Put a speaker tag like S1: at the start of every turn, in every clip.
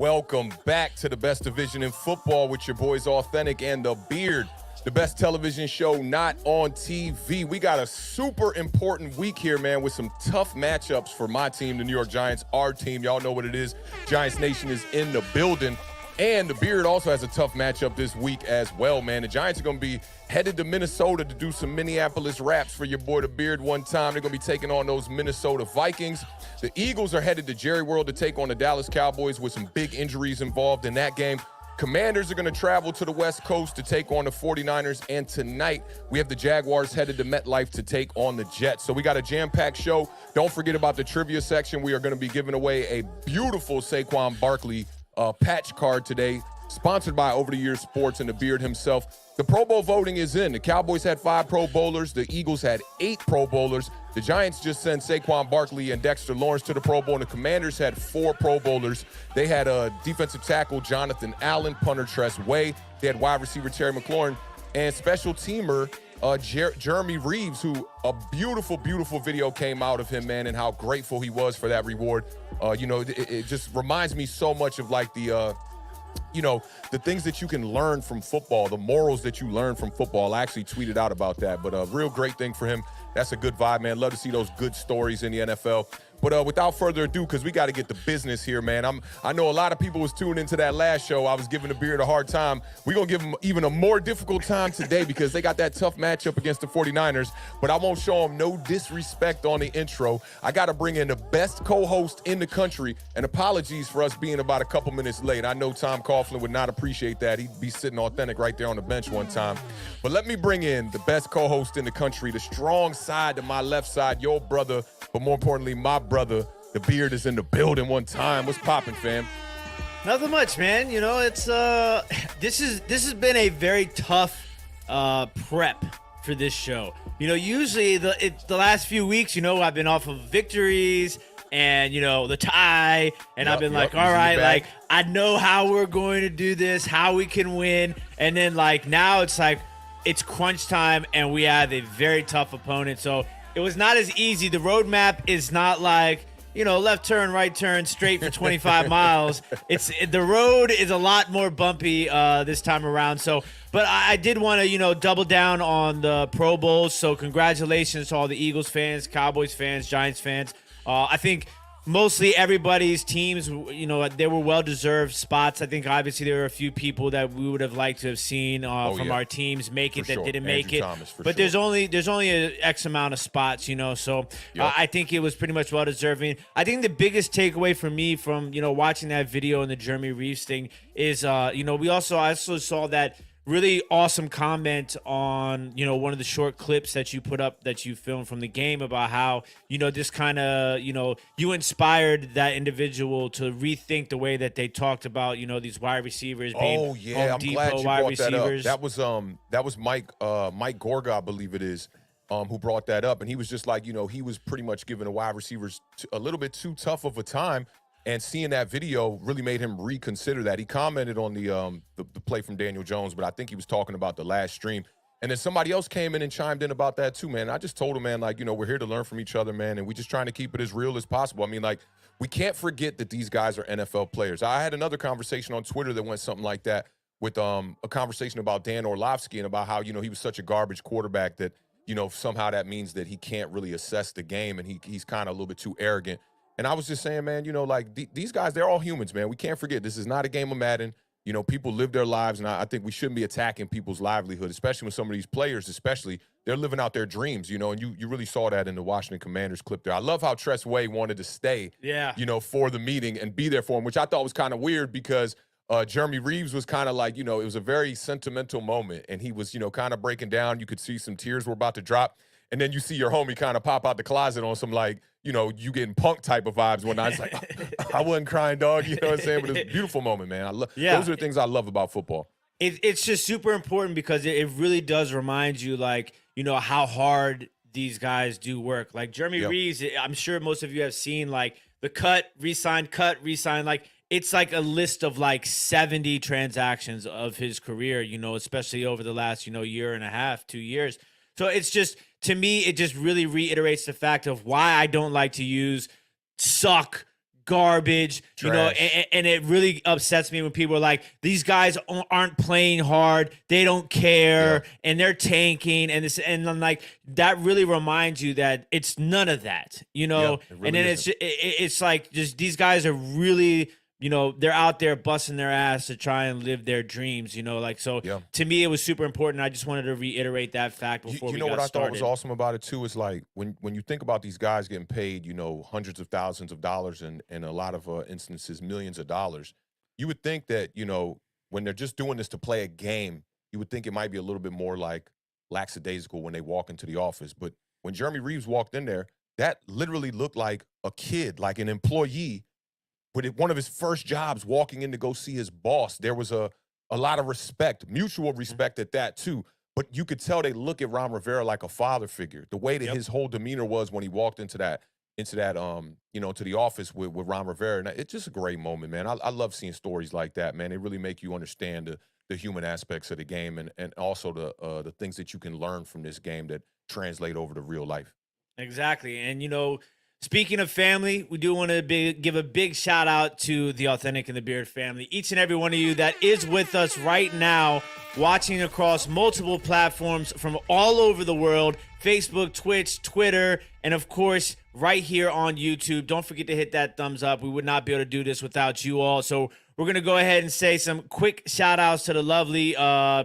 S1: Welcome back to the best division in football with your boys Awthentik and The Beard, the best television show not on TV. We got a super important week here, man, with some tough matchups for my team, the New York Giants, our team. Y'all know what it is. Giants Nation is in the building. And The Beard also has a tough matchup this week as well, man. The Giants are going to be headed to Minnesota to do some Minneapolis raps for your boy The Beard one time. They're going to be taking on those Minnesota Vikings. The Eagles are headed to Jerry World to take on the Dallas Cowboys with some big injuries involved in that game. Commanders are going to travel to the West Coast to take on the 49ers. And tonight, we have the Jaguars headed to MetLife to take on the Jets. So we got a jam-packed show. Don't forget about the trivia section. We are going to be giving away a beautiful Saquon Barkley patch card today, sponsored by Over the Years Sports and The Beard himself. The Pro Bowl voting is in. The Cowboys had 5 Pro Bowlers. The Eagles had 8 Pro Bowlers. The Giants just sent Saquon Barkley and Dexter Lawrence to the Pro Bowl, and the Commanders had 4 Pro Bowlers. They had a defensive tackle, Jonathan Allen, punter Tress Way. They had wide receiver Terry McLaurin, and special teamer Jeremy Reeves, who a beautiful, beautiful video came out of him, man, and how grateful he was for that reward. It just reminds me so much of like the things that you can learn from football, the morals that you learn from football. I actually tweeted out about that, but a real great thing for him. That's a good vibe, man. Love to see those good stories in the NFL. But without further ado, because we got to get the business here, man. I know a lot of people was tuning into that last show. I was giving the Beard a hard time. We're going to give them even a more difficult time today because they got that tough matchup against the 49ers. But I won't show them no disrespect on the intro. I got to bring in the best co-host in the country. And apologies for us being about a couple minutes late. I know Tom Coughlin would not appreciate that. He'd be sitting Awthentik right there on the bench one time. But let me bring in the best co-host in the country, the strong side to my left side, your brother, but more importantly, my brother. The Beard is in the building one time. What's popping, fam?
S2: Nothing much, man. You know, it's this has been a very tough prep for this show. You know, usually the last few weeks, you know, I've been off of victories and, you know, the tie, and I've been like, all right, like I know how we're going to do this, how we can win, and then like now it's like it's crunch time and we have a very tough opponent. So it was not as easy. The roadmap is not like, you know, left turn, right turn, straight for 25 miles. The road is a lot more bumpy this time around. So, but I did want to, you know, double down on the Pro Bowls. So congratulations to all the Eagles fans, Cowboys fans, Giants fans. I think mostly everybody's teams, you know, they were well-deserved spots. I think obviously there were a few people that we would have liked to have seen from our teams make it that didn't make it. But there's only an X amount of spots, you know, so I think it was pretty much well-deserving. I think the biggest takeaway for me from, you know, watching that video and the Jeremy Reeves thing is, you know, I also saw that really awesome comment on, you know, one of the short clips that you put up that you filmed from the game about how, you know, this kind of, you know, you inspired that individual to rethink the way that they talked about, you know, these wide receivers being
S1: Home Depot I'm glad you
S2: wide
S1: brought
S2: receivers.
S1: that up. That was Mike Gorga, I believe it is, who brought that up, and he was just like, you know, he was pretty much giving the wide receivers a little bit too tough of a time. And seeing that video really made him reconsider that. He commented on the play from Daniel Jones, but I think he was talking about the last stream. And then somebody else came in and chimed in about that too, man. I just told him, man, like, you know, we're here to learn from each other, man, and we're just trying to keep it as real as possible. I mean, like, we can't forget that these guys are NFL players. I had another conversation on Twitter that went something like that with a conversation about Dan Orlovsky and about how, you know, he was such a garbage quarterback that, you know, somehow that means that he can't really assess the game and he's kind of a little bit too arrogant. And I was just saying, man, you know, like these guys, they're all humans, man. We can't forget this is not a game of Madden. You know, people live their lives, and I think we shouldn't be attacking people's livelihood, especially when some of these players, especially, they're living out their dreams, you know, and you really saw that in the Washington Commanders clip there. I love how Tress Way wanted to stay, you know, for the meeting and be there for him, which I thought was kind of weird because Jeremy Reeves was kind of like, you know, it was a very sentimental moment, and he was, you know, kind of breaking down. You could see some tears were about to drop. And then you see your homie kind of pop out the closet on some, like, you know, you getting punk type of vibes when I was like, I wasn't crying, dog. You know what I'm saying? But it's a beautiful moment, man. Those are the things I love about football.
S2: It's just super important because it really does remind you, like, you know, how hard these guys do work. Like Jeremy Reeves, I'm sure most of you have seen, like, the cut, resign. Like, it's like a list of like 70 transactions of his career, you know, especially over the last, you know, year and a half, 2 years. So it's just, to me, it just really reiterates the fact of why I don't like to use suck, garbage, you know, and it really upsets me when people are like, these guys aren't playing hard, they don't care, and they're tanking, and this, and I'm like, that really reminds you that it's none of that, you know. Really, and then it's like, just these guys are really, you know, they're out there busting their ass to try and live their dreams, you know, like, so to me, it was super important. I just wanted to reiterate that fact before we got started. You know what I thought
S1: was awesome about it too is like when you think about these guys getting paid, you know, hundreds of thousands of dollars and in a lot of instances, millions of dollars, you would think that, you know, when they're just doing this to play a game, you would think it might be a little bit more like lackadaisical when they walk into the office. But when Jeremy Reeves walked in there, that literally looked like a kid, like an employee. But one of his first jobs, walking in to go see his boss, there was a lot of respect, mutual respect at that too. But you could tell they look at Ron Rivera like a father figure. The way that his whole demeanor was when he walked into that you know, to the office with Ron Rivera, and it's just a great moment, man. I love seeing stories like that, man. They really make you understand the human aspects of the game and also the things that you can learn from this game that translate over to real life.
S2: Exactly, and you know. Speaking of family, we do want to give a big shout out to the Awthentik and The Beard family. Each and every one of you that is with us right now, watching across multiple platforms from all over the world, Facebook, Twitch, Twitter, and of course, right here on YouTube. Don't forget to hit that thumbs up. We would not be able to do this without you all. So we're going to go ahead and say some quick shout outs to the lovely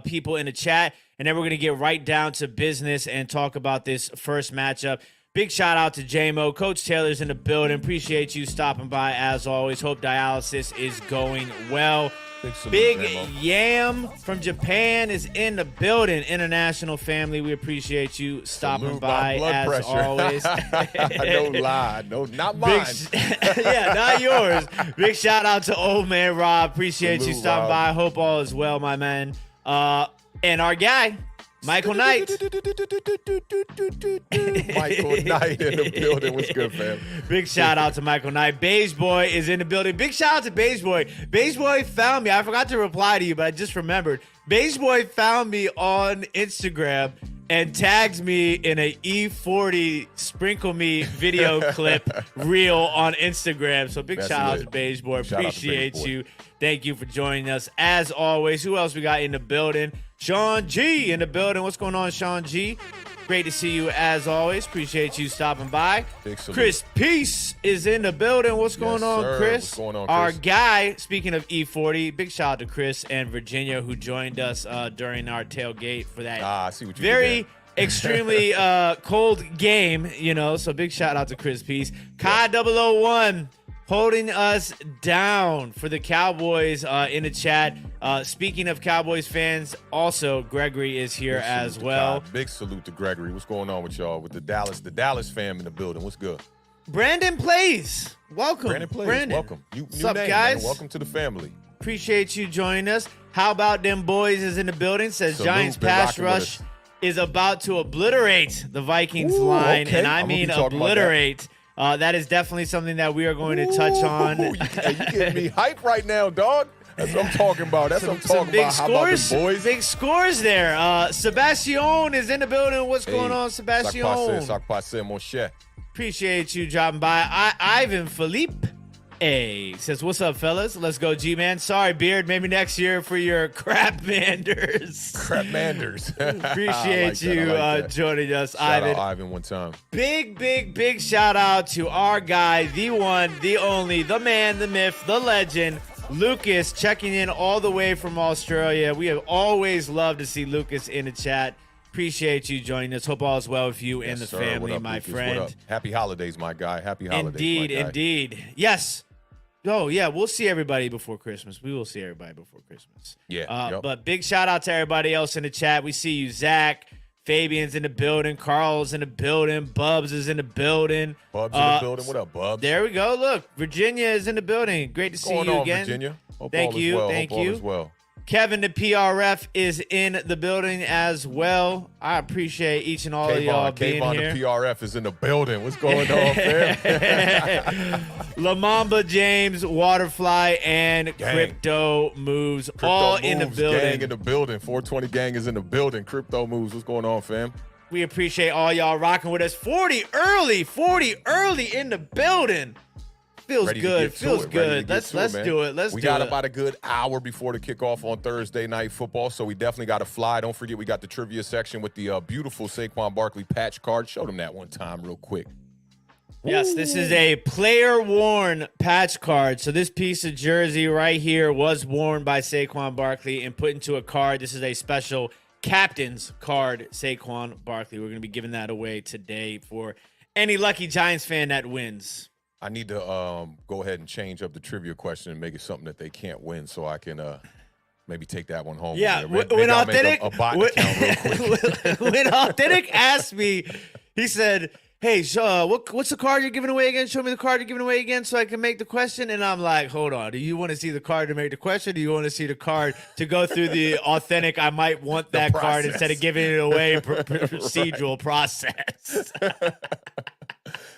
S2: people in the chat, and then we're going to get right down to business and talk about this first matchup. Big shout out to JMO. Coach Taylor's in the building. Appreciate you stopping by as always. Hope dialysis is going well. Big Yam from Japan is in the building. International family, we appreciate you stopping by as always.
S1: Don't lie. No, not mine.
S2: Yeah, not yours. Big shout out to old man Rob. Appreciate you stopping by. Hope all is well, my man. And our guy, Michael Knight.
S1: Michael Knight in the building. What's good, fam?
S2: Big shout out to Michael Knight. Beige Boy is in the building. Big shout out to Beige Boy. Beige Boy found me. I forgot to reply to you, but I just remembered. Beige Boy found me on Instagram and tags me in a E40 Sprinkle Me video clip reel on Instagram. So big shout out to Beige Boy. Appreciate you. Thank you for joining us as always. Who else we got in the building? Sean G in the building. What's going on, Sean G? Great to see you as always. Appreciate you stopping by. Chris Peace is in the building. What's going on, Chris?
S1: What's going on, Chris?
S2: Our guy, speaking of E40, big shout out to Chris and Virginia who joined us during our tailgate for that
S1: I see what you
S2: very extremely cold game, you know. So big shout out to Chris Peace. Kai 001 holding us down for the Cowboys in the chat. Speaking of Cowboys fans, also Gregory is here as well.
S1: Big salute to Gregory. What's going on with y'all? With the Dallas fam in the building. What's good?
S2: Brandon Plays. Welcome.
S1: Brandon Plays.
S2: Brandon.
S1: Welcome.
S2: What's up, guys?
S1: Man. Welcome to the family.
S2: Appreciate you joining us. How about them boys is in the building? Says Giants pass rush is about to obliterate the Vikings line. Okay. And I mean obliterate. That is definitely something that we are going to touch on.
S1: You getting me hype right now, dog. That's what I'm talking about. That's what I'm talking about.
S2: How about the boys? Big scores there. Sebastian is in the building. What's going on, Sebastian?
S1: Sac passe, mon cher.
S2: Appreciate you dropping by. Ivan Philippe says, what's up, fellas? Let's go, G-Man. Sorry, Beard. Maybe next year for your crap manders.
S1: Crap manders.
S2: Appreciate you joining us, Ivan.
S1: Shout out Ivan one time.
S2: Big shout out to our guy, the one, the only, the man, the myth, the legend, Lucas, checking in all the way from Australia. We have always loved to see Lucas in the chat. Appreciate you joining us. Hope all is well with you and the family, up, my Lucas? Friend.
S1: Happy holidays, my guy. Happy holidays,
S2: Indeed. Yes. Oh, yeah, we'll see everybody before Christmas. We will see everybody before Christmas.
S1: Yeah.
S2: But big shout out to everybody else in the chat. We see you, Zach. Fabian's in the building. Carl's in the building. Bubs is in the building.
S1: Bubs in the building. What up, Bubs?
S2: There we go. Look, Virginia is in the building. Great to see you again.
S1: Virginia?
S2: Thank you. Kevin, the PRF, is in the building as well. I appreciate each and all of y'all being here.
S1: The PRF is in the building. What's going on, fam?
S2: La Mamba James, Waterfly, and Crypto Moves all in the building.
S1: Gang in the building. 420 gang is in the building. Crypto Moves. What's going on, fam?
S2: We appreciate all y'all rocking with us. 40 early in the building. Feels
S1: Ready to
S2: good.
S1: get to
S2: Feels
S1: it, ready to
S2: good.
S1: get
S2: Let's
S1: to it, man.
S2: do it. Let's
S1: We
S2: do
S1: got
S2: it.
S1: about a good hour before the kickoff on Thursday Night Football, so we definitely got to fly. Don't forget we got the trivia section with the beautiful Saquon Barkley patch card. Show them that one time real quick.
S2: Yes, this is a player-worn patch card. So this piece of jersey right here was worn by Saquon Barkley and put into a card. This is a special captain's card, Saquon Barkley. We're going to be giving that away today for any lucky Giants fan that wins.
S1: I need to go ahead and change up the trivia question and make it something that they can't win, so I can maybe take that one home.
S2: Yeah,
S1: Maybe
S2: when
S1: I'll make
S2: Awthentik
S1: a bot account real quick.
S2: when Awthentik asked me, he said, "Hey, so what's the card you're giving away again? Show me the card you're giving away again, so I can make the question." And I'm like, "Hold on, do you want to see the card to make the question? Or do you want to see the card to go through the authentic? I might want that card instead of giving it away procedural process."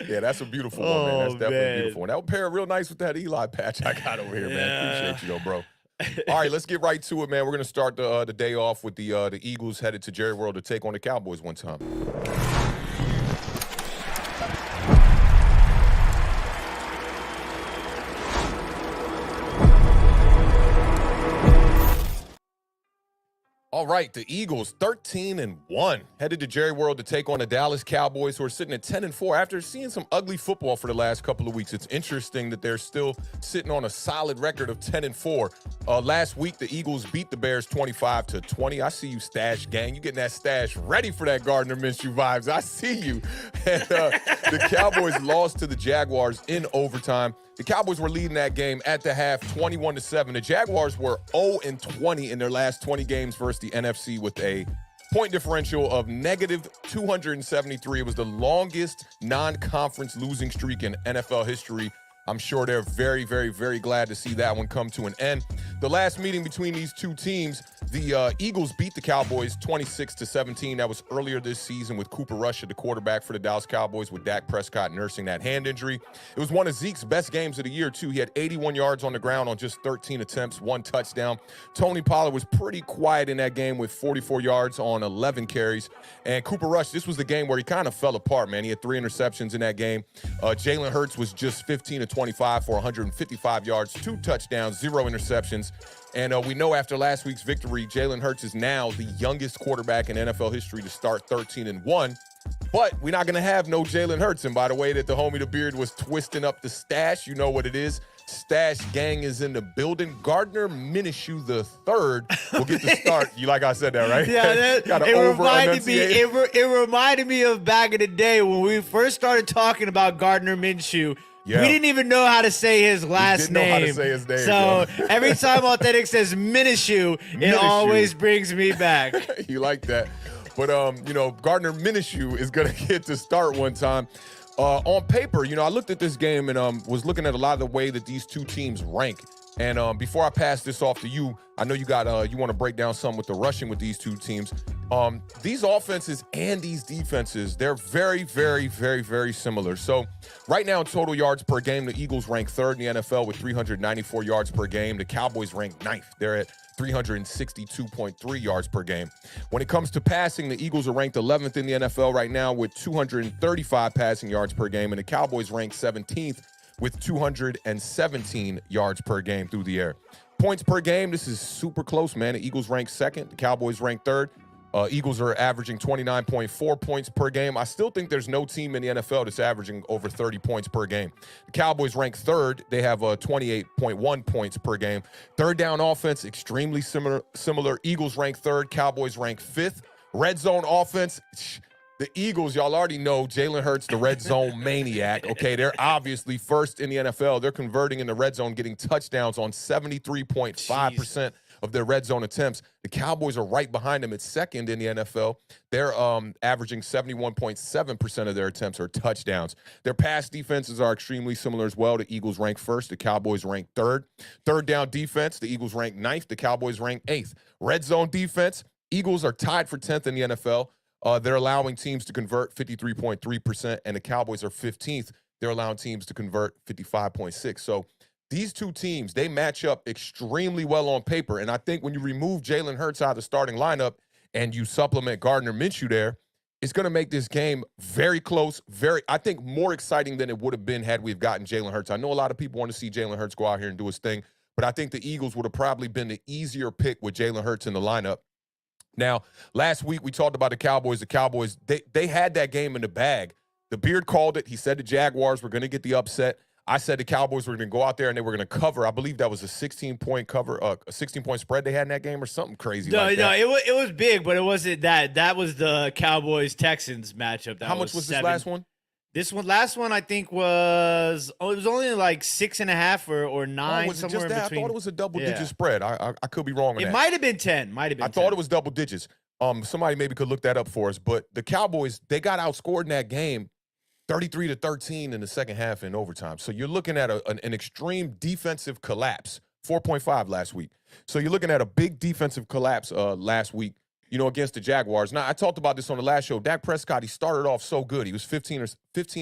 S1: Yeah, that's a beautiful one, man. That's definitely
S2: man.
S1: a beautiful one. That would pair real nice with that Eli patch I got over here, man. Appreciate you, though, bro. All right, let's get right to it, man. We're going to start the day off with the Eagles headed to Jerry World to take on the Cowboys one time. All right, the Eagles 13-1 headed to Jerry World to take on the Dallas Cowboys, who are sitting at 10-4 after seeing some ugly football for the last couple of weeks. It's interesting that they're still sitting on a solid record of 10-4. Last week, the Eagles beat the Bears 25-20. I see you, Stash Gang. You getting that stash ready for that Gardner Minshew vibes. I see you. And the Cowboys lost to the Jaguars in overtime. The Cowboys were leading that game at the half 21-7. The Jaguars were 0-20 in their last 20 games versus the NFC with a point differential of negative 273. It was the longest non-conference losing streak in NFL history. I'm sure they're very, very, very glad to see that one come to an end. The last meeting between these two teams, the Eagles beat the Cowboys 26-17. That was earlier this season with Cooper Rush at the quarterback for the Dallas Cowboys, with Dak Prescott nursing that hand injury. It was one of Zeke's best games of the year, too. He had 81 yards on the ground on just 13 attempts, 1 touchdown. Tony Pollard was pretty quiet in that game with 44 yards on 11 carries. And Cooper Rush, this was the game where he kind of fell apart, man. He had 3 interceptions in that game. Jalen Hurts was just 15-25 for 155 yards, 2 touchdowns, 0 interceptions. And we know after last week's victory, Jalen Hurts is now the youngest quarterback in NFL history to start 13-1. But we're not going to have no Jalen Hurts. And by the way that the homie The Beard was twisting up the stash, you know what it is. Stash Gang is in the building. Gardner Minshew III will get the start. You like I said that, right?
S2: Yeah, it reminded me of back in the day when we first started talking about Gardner Minshew. Yeah. We didn't even know how to say his last name.
S1: Know how to say his name.
S2: So every time Awthentik says Minshew, it always brings me back.
S1: You like that. But, Gardner Minshew is going to get to start one time. On paper, I looked at this game and was looking at a lot of the way that these two teams rank. And before I pass this off to you, I know you want to break down some with the rushing with these two teams. These offenses and these defenses, they're very, very, very, very similar. So right now in total yards per game, the Eagles rank 3rd in the NFL with 394 yards per game. The Cowboys rank 9th. They're at 362.3 yards per game. When it comes to passing, the Eagles are ranked 11th in the NFL right now with 235 passing yards per game, and the Cowboys rank 17th with 217 yards per game through the air. Points per game, this is super close, man. The Eagles rank 2nd. The Cowboys rank 3rd. Eagles are averaging 29.4 points per game. I still think there's no team in the NFL that's averaging over 30 points per game. The Cowboys rank 3rd. They have 28.1 points per game. Third down offense, extremely similar. Eagles rank 3rd. Cowboys rank 5th. Red zone offense, the Eagles, y'all already know Jalen Hurts, the red zone maniac. Okay, they're obviously 1st in the NFL. They're converting in the red zone, getting touchdowns on 73.5% of their red zone attempts. The Cowboys are right behind them at 2nd in the NFL. They're averaging 71.7% of their attempts are touchdowns. Their pass defenses are extremely similar as well. The Eagles rank 1st. The Cowboys rank 3rd. Third down defense, the Eagles rank 9th. The Cowboys rank 8th. Red zone defense, Eagles are tied for 10th in the NFL. They're allowing teams to convert 53.3%, and the Cowboys are 15th. They're allowing teams to convert 55.6%. So these two teams, they match up extremely well on paper. And I think when you remove Jalen Hurts out of the starting lineup and you supplement Gardner Minshew there, is going to make this game very close, I think more exciting than it would have been had we've gotten Jalen Hurts. I know a lot of people want to see Jalen Hurts go out here and do his thing, but I think the Eagles would have probably been the easier pick with Jalen Hurts in the lineup. Now, last week we talked about the Cowboys. The Cowboys, they had that game in the bag. The Beard called it. He said the Jaguars were going to get the upset. I said the Cowboys were going to go out there and they were going to cover. I believe that was a 16-point cover, a 16-point spread they had in that game or something crazy like that.
S2: No, it was big, but it wasn't that. That was the Cowboys-Texans matchup.
S1: How much was this last one?
S2: Last one, I think was it was only like 6.5 or 9.
S1: Was it
S2: somewhere
S1: just
S2: in
S1: that?
S2: between.
S1: I thought it was a double-digit spread. I could be wrong on that.
S2: It might have been 10.
S1: I thought it was double digits. Somebody maybe could look that up for us. But the Cowboys, they got outscored in that game 33-13 in the second half in overtime. So you're looking at an extreme defensive collapse, 4.5 last week. So you're looking at a big defensive collapse last week, against the Jaguars. Now, I talked about this on the last show. Dak Prescott, he started off so good. He was 15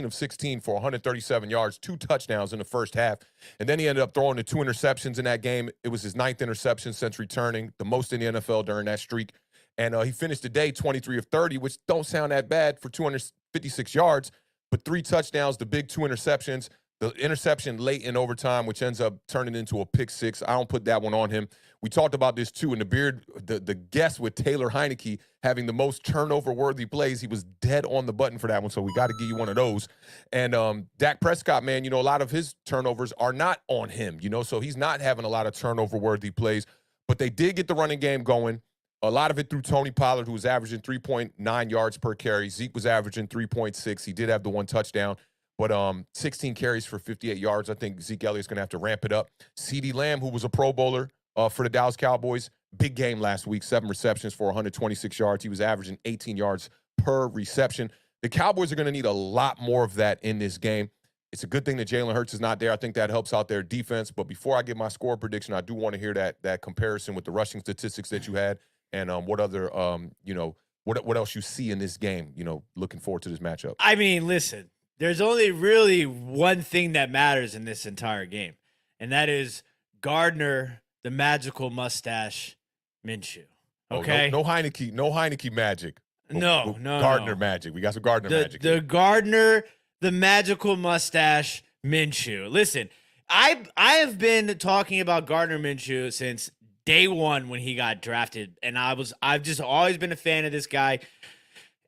S1: of 16 for 137 yards, 2 touchdowns in the first half. And then he ended up throwing the 2 interceptions in that game. It was his 9th interception since returning, the most in the NFL during that streak. And he finished the day 23 of 30, which don't sound that bad for 256 yards. But 3 touchdowns, the big 2 interceptions, the interception late in overtime, which ends up turning into a pick 6. I don't put that one on him. We talked about this too in the Beard, the guest with Taylor Heineke having the most turnover-worthy plays. He was dead on the button for that one, so we got to give you one of those. And Dak Prescott, man, a lot of his turnovers are not on him, so he's not having a lot of turnover-worthy plays. But they did get the running game going. A lot of it through Tony Pollard, who was averaging 3.9 yards per carry. Zeke was averaging 3.6. He did have the 1 touchdown, but 16 carries for 58 yards. I think Zeke Elliott's going to have to ramp it up. CeeDee Lamb, who was a Pro Bowler for the Dallas Cowboys, big game last week, 7 receptions for 126 yards. He was averaging 18 yards per reception. The Cowboys are going to need a lot more of that in this game. It's a good thing that Jalen Hurts is not there. I think that helps out their defense. But before I give my score prediction, I do want to hear that comparison with the rushing statistics that you had. And what other, what else you see in this game, looking forward to this matchup.
S2: I mean, listen, there's only really one thing that matters in this entire game, and that is Gardner, the magical mustache, Minshew. Okay?
S1: No Heineke magic.
S2: No.
S1: Gardner magic. We got some Gardner magic.
S2: The Gardner, the magical mustache, Minshew. Listen, I have been talking about Gardner Minshew since day one when he got drafted, and I've just always been a fan of this guy,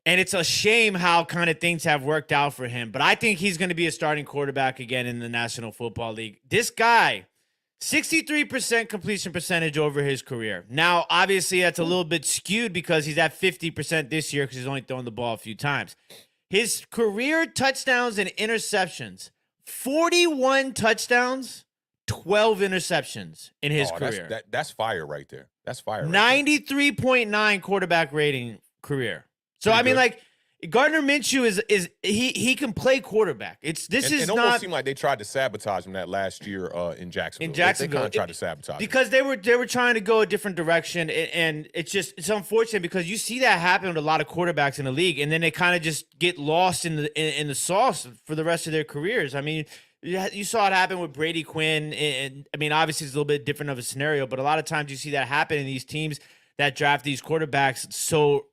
S2: and it's a shame how kind of things have worked out for him, but I think he's going to be a starting quarterback again in the National Football League. This guy, 63% completion percentage over his career. Now, obviously, that's a little bit skewed because he's at 50% this year because he's only thrown the ball a few times. His career touchdowns and interceptions, 41 touchdowns, 12 interceptions in his career.
S1: That's fire right there. That's fire.
S2: 93.9 quarterback rating career. So I mean, like, Gardner Minshew is he can play quarterback. It almost seemed
S1: like they tried to sabotage him that last year in Jacksonville. They kind of tried to sabotage him
S2: because they were trying to go a different direction, and it's unfortunate because you see that happen with a lot of quarterbacks in the league, and then they kind of just get lost in the sauce for the rest of their careers. I mean, you saw it happen with Brady Quinn, and I mean, obviously it's a little bit different of a scenario, but a lot of times you see that happen in these teams that draft these quarterbacks so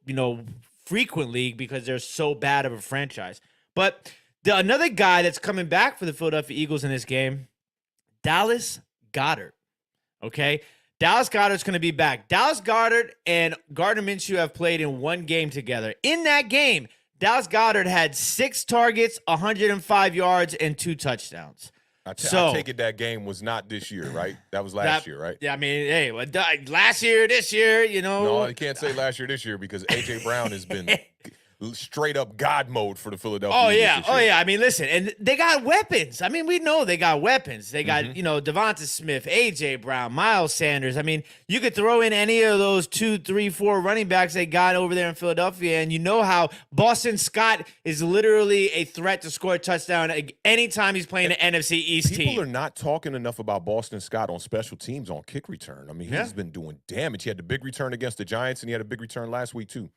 S2: frequently because they're so bad of a franchise. But another guy that's coming back for the Philadelphia Eagles in this game, Dallas Goedert. Okay, Dallas Goedert's going to be back. Dallas Goedert and Gardner Minshew have played in one game together. In that game, Dallas Goedert had 6 targets, 105 yards, and 2 touchdowns.
S1: I take it that game was not this year, right? That was last year, right?
S2: Yeah, I mean, hey, last year, this year,
S1: No, you can't say last year, this year because A.J. Brown has been straight up God mode for the Philadelphia Eagles.
S2: Oh yeah. I mean, listen, and they got weapons. I mean, we know they got weapons. They got Devonta Smith, AJ Brown, Miles Sanders. I mean, you could throw in any of those 2, 3, 4 running backs they got over there in Philadelphia, and you know how Boston Scott is literally a threat to score a touchdown anytime he's playing an NFC East team.
S1: People are not talking enough about Boston Scott on special teams on kick return. I mean, he's been doing damage. He had the big return against the Giants, and he had a big return last week too.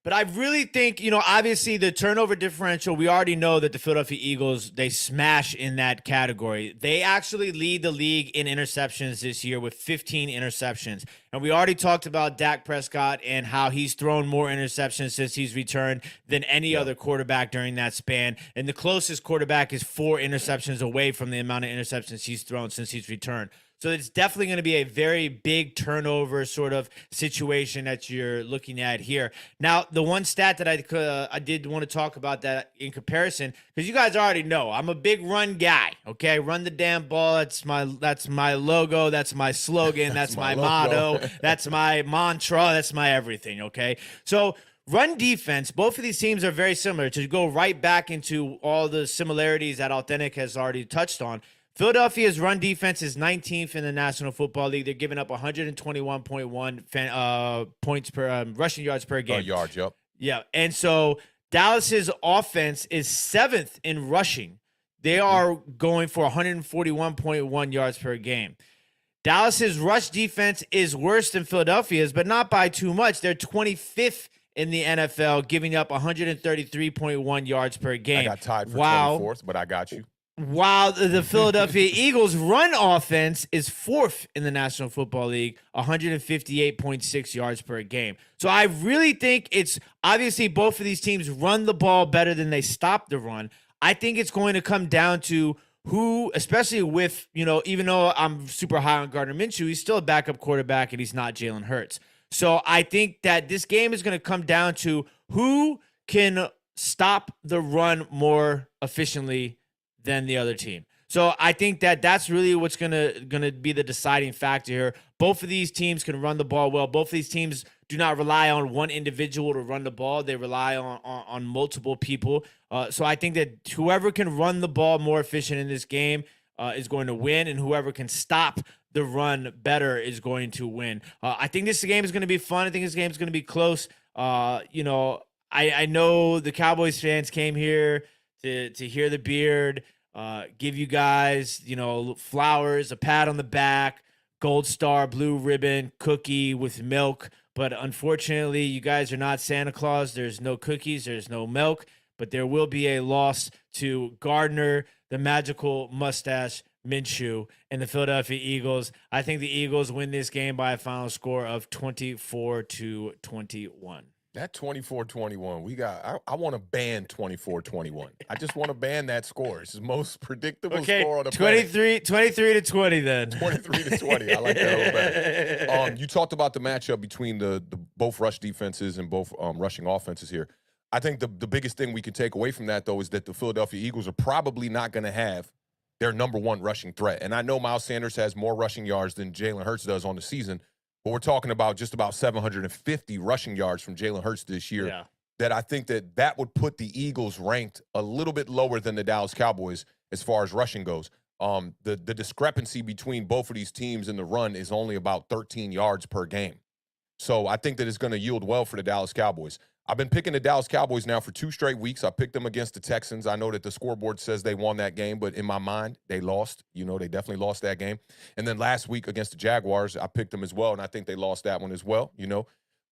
S2: But I really think, obviously the turnover differential, we already know that the Philadelphia Eagles, they smash in that category. They actually lead the league in interceptions this year with 15 interceptions. And we already talked about Dak Prescott and how he's thrown more interceptions since he's returned than any other quarterback during that span. And the closest quarterback is 4 interceptions away from the amount of interceptions he's thrown since he's returned. So it's definitely going to be a very big turnover sort of situation that you're looking at here. Now, the one stat that I did want to talk about that in comparison, because you guys already know I'm a big run guy. Okay, run the damn ball. That's my logo. That's my slogan. That's my motto. That's my mantra. That's my everything. Okay, so. Run defense, both of these teams are very similar. To go right back into all the similarities that Awthentik has already touched on, Philadelphia's run defense is 19th in the National Football League. They're giving up 121.1 points per rushing yards per game.
S1: Yards, yep.
S2: Yeah, and so Dallas's offense is 7th in rushing. They are going for 141.1 yards per game. Dallas's rush defense is worse than Philadelphia's, but not by too much. They're 25th in the NFL, giving up 133.1 yards per game.
S1: I got tied for 24th, but I got you.
S2: While the Philadelphia Eagles' run offense is 4th in the National Football League, 158.6 yards per game. So I really think it's obviously both of these teams run the ball better than they stop the run. I think it's going to come down to who, especially with, even though I'm super high on Gardner Minshew, he's still a backup quarterback and he's not Jalen Hurts. So I think that this game is going to come down to who can stop the run more efficiently than the other team. So I think that that's really what's gonna be the deciding factor here. Both of these teams can run the ball well. Both of these teams do not rely on one individual to run the ball. They rely on multiple people. So I think that whoever can run the ball more efficient in this game is going to win, and whoever can stop the run better is going to win. I think this game is going to be fun. I think this game is going to be close. I know the Cowboys fans came here to hear the Beard, give you guys, flowers, a pat on the back, gold star, blue ribbon, cookie with milk. But unfortunately, you guys are not Santa Claus. There's no cookies. There's no milk. But there will be a loss to Gardner, the magical mustache Minshew, and the Philadelphia Eagles. I think the Eagles win this game by a final score of 24-21.
S1: That 24-21, I want to ban 24-21. I just want to ban that score. It's the most predictable score on the planet.
S2: 23-20 then.
S1: 23-20. I like that a little better. You talked about the matchup between the both rush defenses and both rushing offenses here. I think the biggest thing we can take away from that, though, is that the Philadelphia Eagles are probably not going to have their number one rushing threat. And I know Miles Sanders has more rushing yards than Jalen Hurts does on the season, but we're talking about just about 750 rushing yards from Jalen Hurts this year.
S2: Yeah.
S1: That I think that would put the Eagles ranked a little bit lower than the Dallas Cowboys as far as rushing goes. The discrepancy between both of these teams in the run is only about 13 yards per game. So I think that it's going to yield well for the Dallas Cowboys. I've been picking the Dallas Cowboys now for 2 straight weeks. I picked them against the Texans. I know that the scoreboard says they won that game, but in my mind, they lost. They definitely lost that game. And then last week against the Jaguars, I picked them as well, and I think they lost that one as well.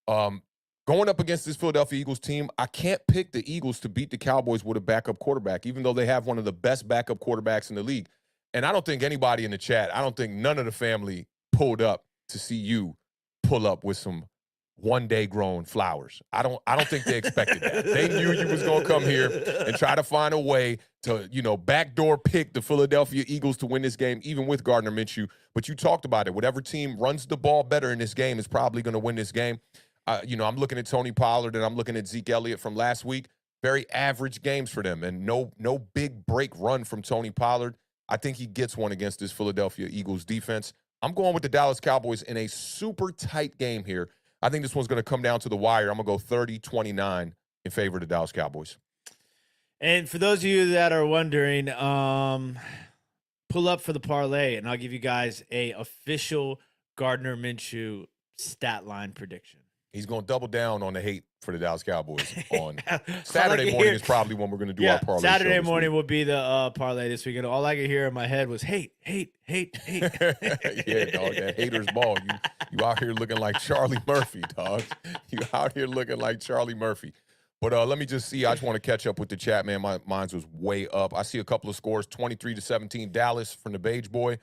S1: Going up against this Philadelphia Eagles team, I can't pick the Eagles to beat the Cowboys with a backup quarterback, even though they have one of the best backup quarterbacks in the league. And I don't think anybody in the chat, I don't think none of the family pulled up to see you pull up with some one-day grown flowers. I don't think they expected that. They knew you was going to come here and try to find a way to, backdoor pick the Philadelphia Eagles to win this game, even with Gardner Minshew. But you talked about it. Whatever team runs the ball better in this game is probably going to win this game. I'm looking at Tony Pollard and I'm looking at Zeke Elliott from last week. Very average games for them, and no big break run from Tony Pollard. I think he gets one against this Philadelphia Eagles defense. I'm going with the Dallas Cowboys in a super tight game here. I think this one's going to come down to the wire. I'm going to go 30-29 in favor of the Dallas Cowboys.
S2: And for those of you that are wondering, pull up for the parlay, and I'll give you guys a official Gardner Minshew stat line prediction.
S1: He's going to double down on the hate for the Dallas Cowboys on Saturday morning is probably when we're going to do our parlay.
S2: Saturday morning will be the parlay this weekend. All I could hear in my head was hate.
S1: Yeah, dog, that hater's ball. You out here looking like Charlie Murphy, dog. You out here looking like Charlie Murphy. But let me just see. I just want to catch up with the chat, man. Mine was way up. I see a couple of scores, 23-17 Dallas from the Beige Boy,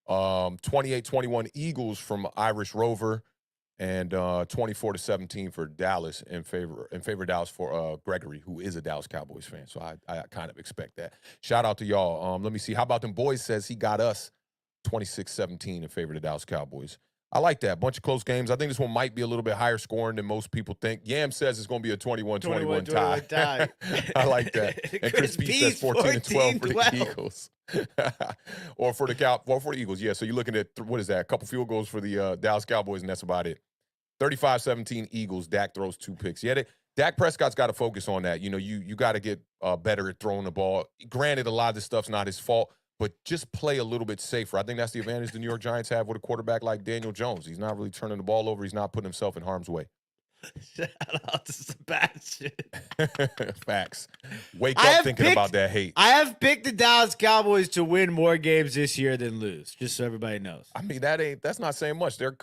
S1: 28-21 Eagles from Irish Rover, and 24-17 for Dallas in favor of Dallas for Gregory, who is a Dallas Cowboys fan. So I kind of expect that. Shout out to y'all. Let me see. How about them boys says he got us 26-17 in favor of the Dallas Cowboys. I like that. Bunch of close games. I think this one might be a little bit higher scoring than most people think. Yam says it's going to be a 21-21 tie. I like that. And Chris P says 14-12 for the Eagles. or for the Eagles. Yeah, so you're looking at, what is that, a couple field goals for the Dallas Cowboys, and that's about it. 35-17 Eagles. Dak throws 2 picks. Yeah, Dak Prescott's got to focus on that. You know, you got to get better at throwing the ball. Granted, a lot of this stuff's not his fault, but just play a little bit safer. I think that's the advantage the New York Giants have with a quarterback like Daniel Jones. He's not really turning the ball over. He's not putting himself in harm's way.
S2: Shout out to Sebastian.
S1: Facts. Wake up thinking about that hate.
S2: I have picked the Dallas Cowboys to win more games this year than lose, just so everybody knows.
S1: I mean, that's not saying much. They're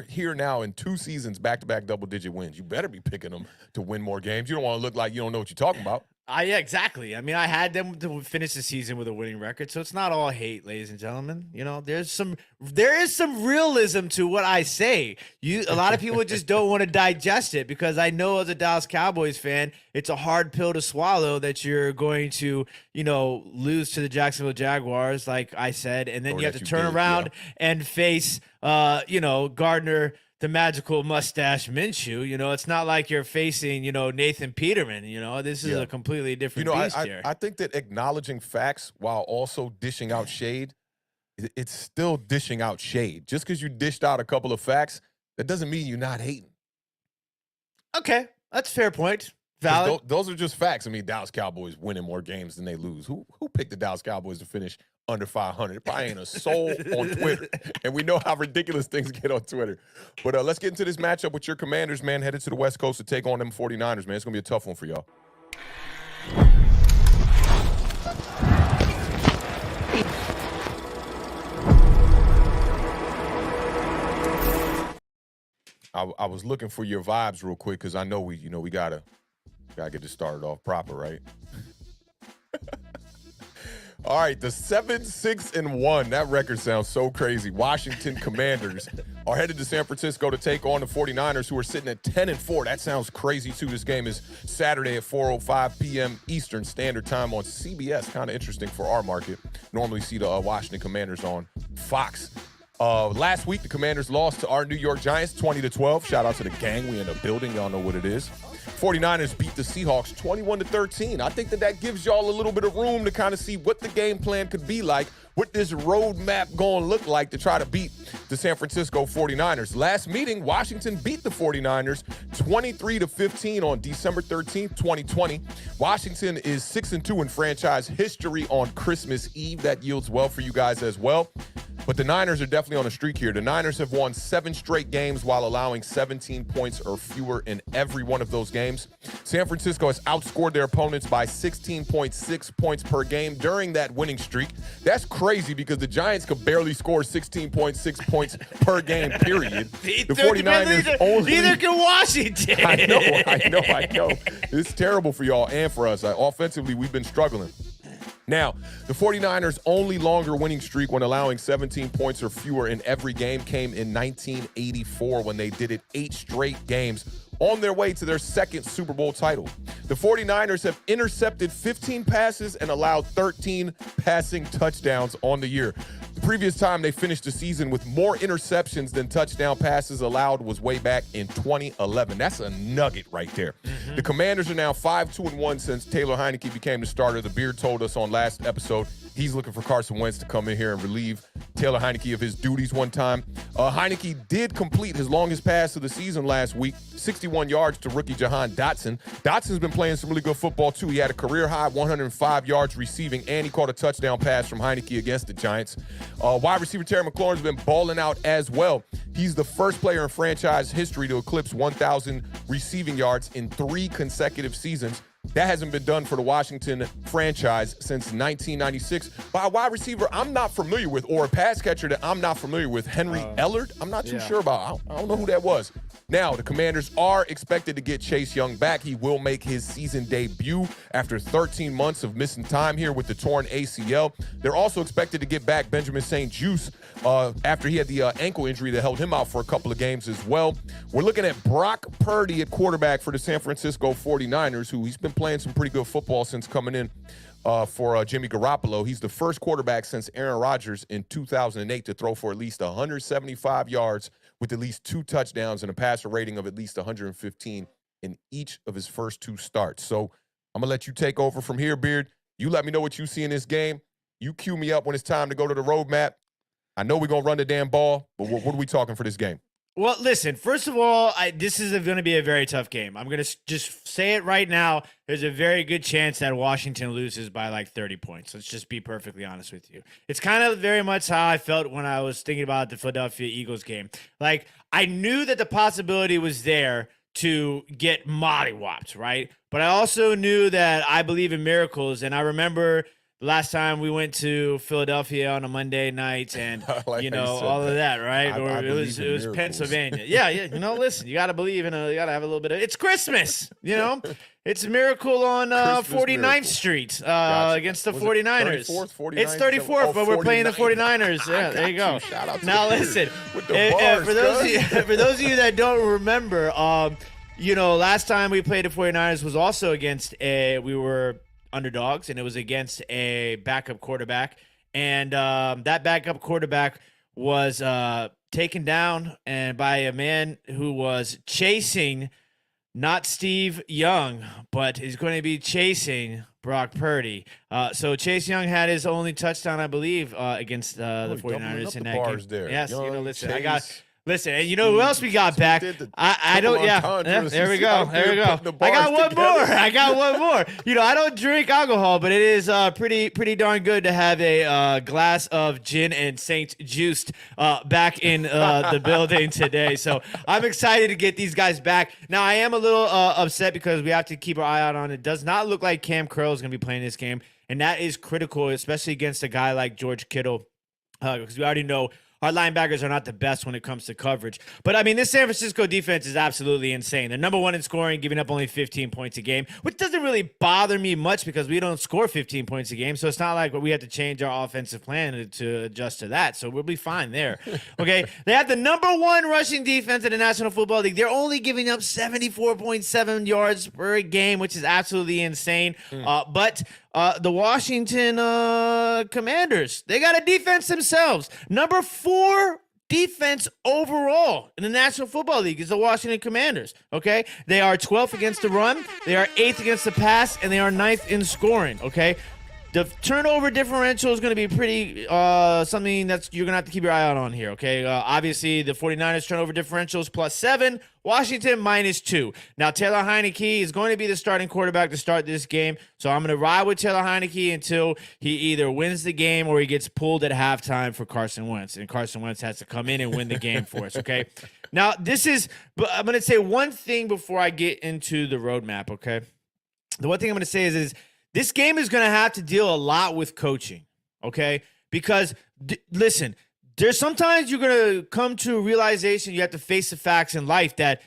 S1: here now in 2 seasons, back-to-back double-digit wins. You better be picking them to win more games. You don't want to look like you don't know what you're talking about.
S2: Yeah, exactly. I mean, I had them to finish the season with a winning record, so it's not all hate, ladies and gentlemen. You know, there is some realism to what I say. A lot of people just don't want to digest it, because I know as a Dallas Cowboys fan, it's a hard pill to swallow that you're going to, lose to the Jacksonville Jaguars, like I said, and then you have to turn around and face, Gardner, the magical mustache Minshew. It's not like you're facing, Nathan Peterman. This is a completely different beast here.
S1: I think that acknowledging facts while also dishing out shade, it's still dishing out shade. Just because you dished out a couple of facts, that doesn't mean you're not hating.
S2: Okay, that's a fair point. Valid.
S1: Those are just facts. I mean, Dallas Cowboys winning more games than they lose. Who picked the Dallas Cowboys to finish under 500? It probably ain't a soul on Twitter. And we know how ridiculous things get on Twitter. But let's get into this matchup with your Commanders, man, headed to the West Coast to take on them 49ers, man. It's going to be a tough one for y'all. I was looking for your vibes real quick, because I know we gotta get this started off proper, right? All right, the 7-6-1. That record sounds so crazy. Washington Commanders are headed to San Francisco to take on the 49ers, who are sitting at 10-4. That sounds crazy, too. This game is Saturday at 4:05 p.m. Eastern Standard Time on CBS. Kind of interesting for our market. Normally see the Washington Commanders on Fox. Last week, the Commanders lost to our New York Giants 20-12. Shout out to the gang. We in the building. Y'all know what it is. 49ers beat the Seahawks 21-13. I think that gives y'all a little bit of room to kind of see what the game plan could be like, what this roadmap going to look like to try to beat the San Francisco 49ers. Last meeting, Washington beat the 49ers 23-15 on December 13th, 2020. Washington is 6-2 in franchise history on Christmas Eve. That yields well for you guys as well. But the Niners are definitely on a streak here. The Niners have won 7 straight games while allowing 17 points or fewer in every one of those games. San Francisco has outscored their opponents by 16.6 points per game during that winning streak. That's crazy, because the Giants could barely score 16.6 points per game, period. The 49ers
S2: neither can Washington.
S1: I know. It's terrible for y'all and for us. Offensively, we've been struggling. Now, the 49ers' only longer winning streak when allowing 17 points or fewer in every game came in 1984, when they did it 8 straight games on their way to their 2nd Super Bowl title. The 49ers have intercepted 15 passes and allowed 13 passing touchdowns on the year. The previous time they finished the season with more interceptions than touchdown passes allowed was way back in 2011. That's a nugget right there. Mm-hmm. The Commanders are now 5-2-1 since Taylor Heineke became the starter. The Beard told us on last episode he's looking for Carson Wentz to come in here and relieve Taylor Heineke of his duties one time. Heineke did complete his longest pass of the season last week, 61 yards to rookie Jahan Dotson. Dotson's been playing some really good football, too. He had a career-high 105 yards receiving, and he caught a touchdown pass from Heineke against the Giants. Wide receiver Terry McLaurin's been balling out as well. He's the first player in franchise history to eclipse 1,000 receiving yards in 3 consecutive seasons. That hasn't been done for the Washington franchise since 1996 by a wide receiver I'm not familiar with, or a pass catcher that I'm not familiar with, Henry Ellard. I'm not too sure about. I don't know who that was. Now, the Commanders are expected to get Chase Young back. He will make his season debut after 13 months of missing time here with the torn ACL. They're also expected to get back Benjamin St-Juste after he had the ankle injury that held him out for a couple of games as well. We're looking at Brock Purdy at quarterback for the San Francisco 49ers, who he's been playing some pretty good football since coming in for Jimmy Garoppolo. He's the first quarterback since Aaron Rodgers in 2008 to throw for at least 175 yards with at least 2 touchdowns and a passer rating of at least 115 in each of his first 2 starts. So I'm going to let you take over from here, Beard. You let me know what you see in this game. You cue me up when it's time to go to the roadmap. I know we're going to run the damn ball, but what are we talking for this game?
S2: Well, listen, first of all, this is going to be a very tough game. I'm going to just say it right now. There's a very good chance that Washington loses by like 30 points. Let's just be perfectly honest with you. It's kind of very much how I felt when I was thinking about the Philadelphia Eagles game. Like, I knew that the possibility was there to get mollywopped, right? But I also knew that I believe in miracles, and I remember last time we went to Philadelphia on a Monday night, and
S1: like
S2: all of that, right?
S1: I
S2: it was Pennsylvania. Yeah. Listen, you got to believe in you got to have a little bit of. It's Christmas, It's a miracle on 49th Street against the 49ers.
S1: 34th, 49th?
S2: It's 34th, but we're playing the 49ers. Yeah, there you go.
S1: Shout out to
S2: now listen, for those of you that don't remember, last time we played the 49ers was also against we were underdogs, and it was against a backup quarterback, and that backup quarterback was taken down and by a man who was chasing not Steve Young, but is going to be chasing Brock Purdy. So Chase Young had his only touchdown, I believe, against the 49ers in that game.
S1: There.
S2: Yes,
S1: Young,
S2: listen,
S1: Chase.
S2: Listen, and you know who else we got back? I don't. Yeah, there we go. There we go. I got one more. I don't drink alcohol, but it is pretty darn good to have a glass of gin and Saint Juiced back in the building today. So I'm excited to get these guys back. Now I am a little upset because we have to keep our eye out on it. Does not look like Cam Curl is going to be playing this game, and that is critical, especially against a guy like George Kittle, because we already know our linebackers are not the best when it comes to coverage. But, I mean, this San Francisco defense is absolutely insane. They're number 1 in scoring, giving up only 15 points a game, which doesn't really bother me much because we don't score 15 points a game. So it's not like we have to change our offensive plan to adjust to that. So we'll be fine there. Okay? They have the number 1 rushing defense in the National Football League. They're only giving up 74.7 yards per game, which is absolutely insane. But the Washington Commanders, they got a defense themselves. Number 4 defense overall in the National Football League is the Washington Commanders, okay? They are 12th against the run, they are 8th against the pass, and they are 9th in scoring, okay? The turnover differential is going to be pretty something that's you're going to have to keep your eye out on here, okay? Obviously, the 49ers turnover differential is +7, Washington -2. Now, Taylor Heineke is going to be the starting quarterback to start this game, so I'm going to ride with Taylor Heineke until he either wins the game or he gets pulled at halftime for Carson Wentz, and Carson Wentz has to come in and win the game for us, okay? Now, I'm going to say one thing before I get into the roadmap, okay? The one thing I'm going to say is this game is going to have to deal a lot with coaching, okay? Because, listen, there's sometimes you're going to come to a realization, you have to face the facts in life that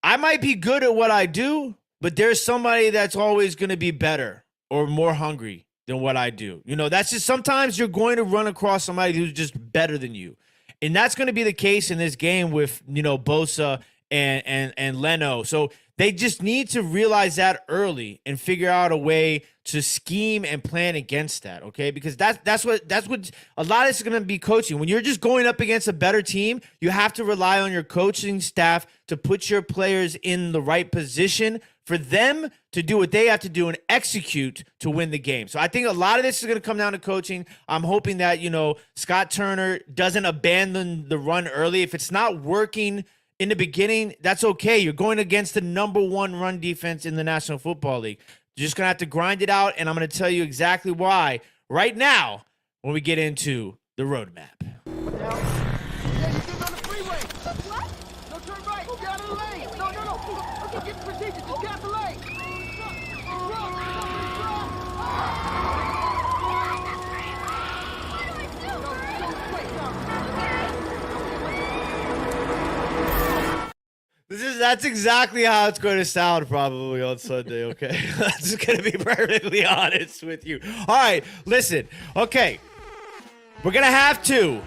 S2: I might be good at what I do, but there's somebody that's always going to be better or more hungry than what I do. That's just sometimes you're going to run across somebody who's just better than you. And that's going to be the case in this game with, Bosa and Leno. So they just need to realize that early and figure out a way to scheme and plan against that, okay? Because that's what a lot of this is going to be coaching. When you're just going up against a better team, you have to rely on your coaching staff to put your players in the right position for them to do what they have to do and execute to win the game. So I think a lot of this is going to come down to coaching. I'm hoping that, Scott Turner doesn't abandon the run early. If it's not working in the beginning, that's okay. You're going against the number 1 run defense in the National Football League. You're just going to have to grind it out, and I'm going to tell you exactly why right now when we get into the roadmap.
S3: Yeah, you get on the freeway. What? No, turn right. Get out of the lane. No. Okay, get in position. Just get out the lane.
S2: That's exactly how it's going to sound probably on Sunday, okay? I'm just going to be perfectly honest with you. All right, listen. Okay, we're going to have to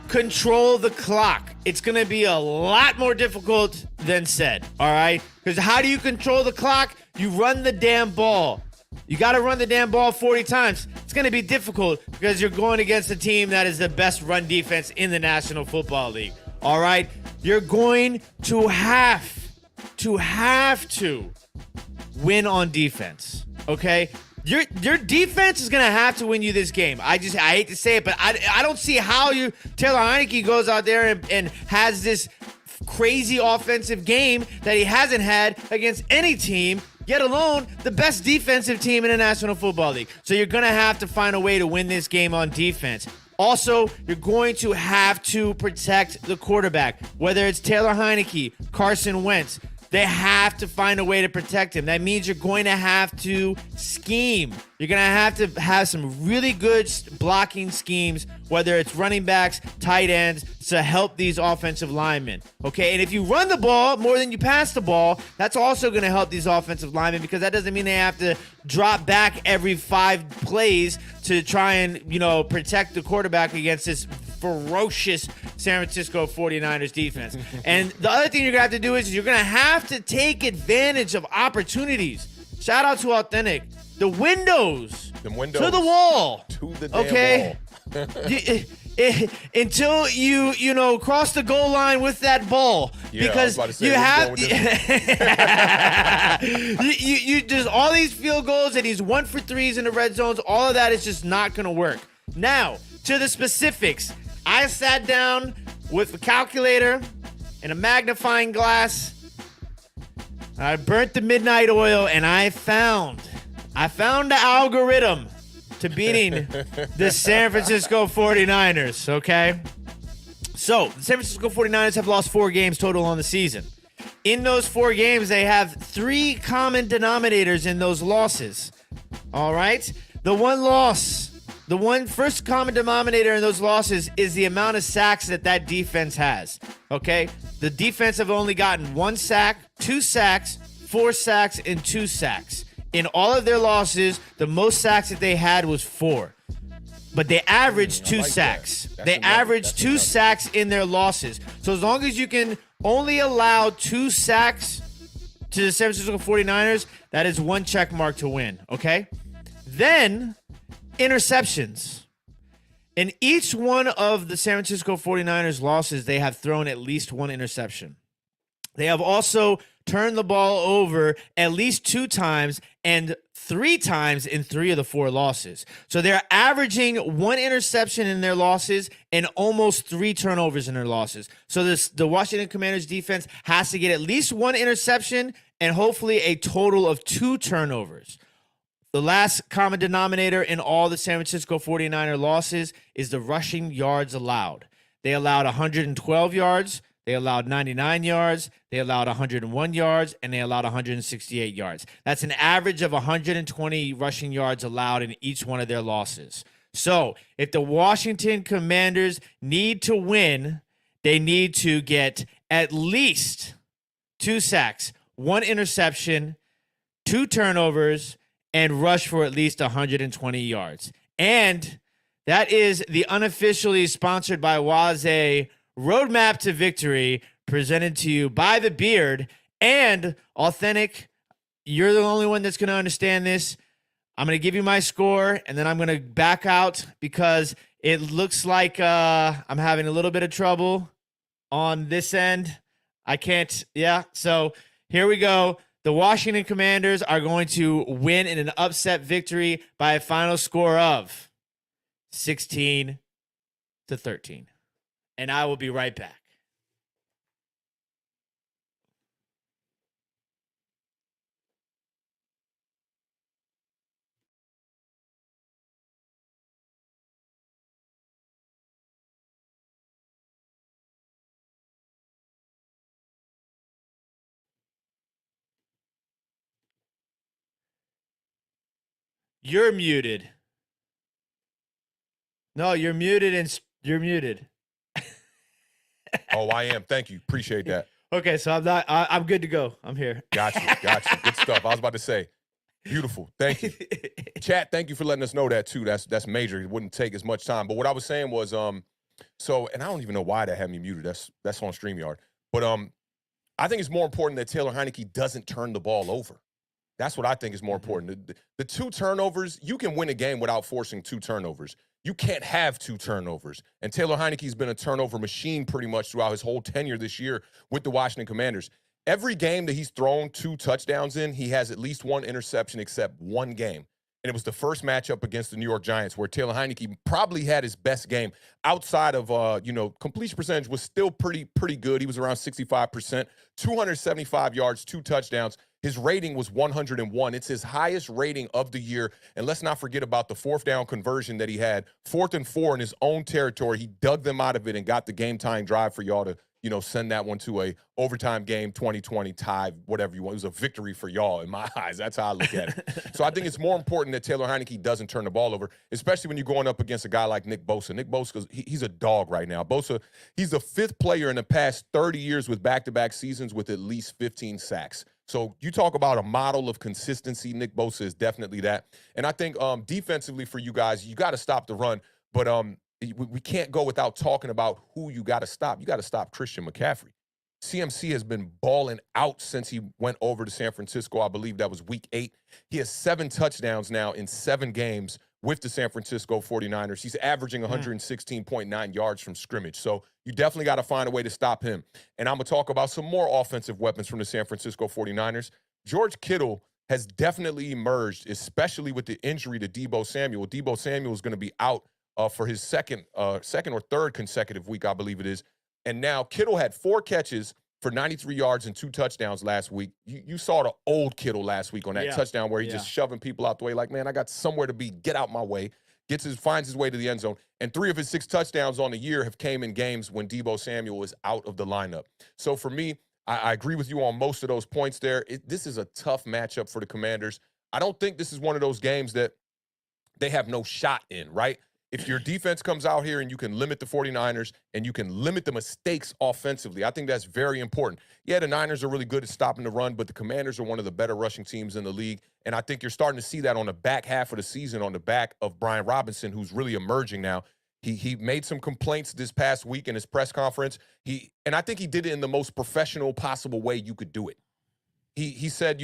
S2: control the clock. It's going to be a lot more difficult than said, all right? Because how do you control the clock? You run the damn ball. You got to run the damn ball 40 times. It's going to be difficult because you're going against a team that is the best run defense in the National Football League. All right? You're going to have to win on defense. Okay? Your defense is going to have to win you this game. I hate to say it, but I don't see how Taylor Heineke goes out there and has this crazy offensive game that he hasn't had against any team, yet alone the best defensive team in the National Football League. So you're going to have to find a way to win this game on defense. Also, you're going to have to protect the quarterback, whether it's Taylor Heineke, Carson Wentz. They have to find a way to protect him. That means you're going to have to scheme. You're going to have some really good blocking schemes, whether it's running backs, tight ends, to help these offensive linemen. Okay, and if you run the ball more than you pass the ball, that's also going to help these offensive linemen, because that doesn't mean they have to drop back every 5 plays to try and, protect the quarterback against this ferocious San Francisco 49ers defense. And the other thing you're going to have to do is you're going to have to take advantage of opportunities. Shout out to Awthentik. The windows. To the wall.
S1: To the damn
S2: wall. Until you cross the goal line with that ball, because you have you just all these field goals and these 1 for 3s in the red zones. All of that is just not going to work. Now to the specifics. I sat down with a calculator and a magnifying glass. I burnt the midnight oil and I found the algorithm to beating the San Francisco 49ers, okay? So, the San Francisco 49ers have lost 4 games total on the season. In those 4 games, they have 3 common denominators in those losses, all right? The one first common denominator in those losses is the amount of sacks that defense has, okay? The defense have only gotten 1 sack, 2 sacks, 4 sacks, and 2 sacks. In all of their losses, the most sacks that they had was 4. But they averaged 2 sacks. They averaged 2 sacks in their losses. So as long as you can only allow 2 sacks to the San Francisco 49ers, that is 1 check mark to win, okay? Then, interceptions. In each one of the San Francisco 49ers losses, they have thrown at least 1 interception. They have also turned the ball over at least 2 times and 3 times in 3 of the 4 losses. So they're averaging 1 interception in their losses and almost 3 turnovers in their losses. So the Washington Commanders defense has to get at least 1 interception and hopefully a total of 2 turnovers. The last common denominator in all the San Francisco 49er losses is the rushing yards allowed. They allowed 112 yards, they allowed 99 yards, they allowed 101 yards, and they allowed 168 yards. That's an average of 120 rushing yards allowed in each one of their losses. So if the Washington Commanders need to win, they need to get at least 2 sacks, 1 interception, 2 turnovers, and rush for at least 120 yards. And that is the unofficially sponsored by Waze Roadmap to Victory, presented to you by The Beard and Awthentik. You're the only one that's going to understand this. I'm going to give you my score, and then I'm going to back out because it looks like I'm having a little bit of trouble on this end. I can't. Yeah. So here we go. The Washington Commanders are going to win in an upset victory by a final score of 16-13. And I will be right back. You're muted. No, you're muted and you're muted.
S1: Oh, I am. Thank you. Appreciate that.
S2: Okay, so I'm good to go. I'm here.
S1: Got you. Good stuff. I was about to say, beautiful. Thank you. Chat, thank you for letting us know that too. That's major. It wouldn't take as much time. But what I was saying was, so, and I don't even know why that had me muted. That's on StreamYard. But I think it's more important that Taylor Heineke doesn't turn the ball over. That's what I think is more important. The 2 turnovers, you can win a game without forcing 2 turnovers. You can't have 2 turnovers. And Taylor Heineke's been a turnover machine pretty much throughout his whole tenure this year with the Washington Commanders. Every game that he's thrown 2 touchdowns in, he has at least 1 interception except one game. And it was the first matchup against the New York Giants where Taylor Heineke probably had his best game outside of, completion percentage was still pretty good. He was around 65%, 275 yards, 2 touchdowns. His rating was 101. It's his highest rating of the year. And let's not forget about the 4th down conversion that he had. 4th and 4 in his own territory. He dug them out of it and got the game-tying drive for y'all to, send that one to a overtime game, 2020 tie, whatever you want. It was a victory for y'all in my eyes. That's how I look at it. So I think it's more important that Taylor Heineke doesn't turn the ball over, especially when you're going up against a guy like Nick Bosa. Nick Bosa, he's a dog right now. Bosa, he's the 5th player in the past 30 years with back-to-back seasons with at least 15 sacks. So you talk about a model of consistency. Nick Bosa is definitely that. And I think defensively for you guys, you got to stop the run. But we can't go without talking about who you got to stop. You got to stop Christian McCaffrey. CMC has been balling out since he went over to San Francisco. I believe that was week 8. He has 7 touchdowns now in 7 games with the San Francisco 49ers. He's averaging 116.9 yards from scrimmage. So you definitely got to find a way to stop him. And I'm going to talk about some more offensive weapons from the San Francisco 49ers. George Kittle has definitely emerged, especially with the injury to Deebo Samuel. Deebo Samuel is going to be out for his second or third consecutive week, I believe it is. And now Kittle had 4 catches for 93 yards and 2 touchdowns last week. You saw the old Kittle last week on that touchdown where he's just shoving people out the way like, man, I got somewhere to be. Get out my way. Finds his way to the end zone. And 3 of his 6 touchdowns on the year have came in games when Deebo Samuel is out of the lineup. So for me, I agree with you on most of those points there. This is a tough matchup for the Commanders. I don't think this is one of those games that they have no shot in, right? If your defense comes out here and you can limit the 49ers and you can limit the mistakes offensively, I think that's very important. Yeah, the Niners are really good at stopping the run, but the Commanders are one of the better rushing teams in the league. And I think you're starting to see that on the back half of the season on the back of Brian Robinson, who's really emerging now. He made some complaints this past week in his press conference. And I think he did it in the most professional possible way you could do it. He said,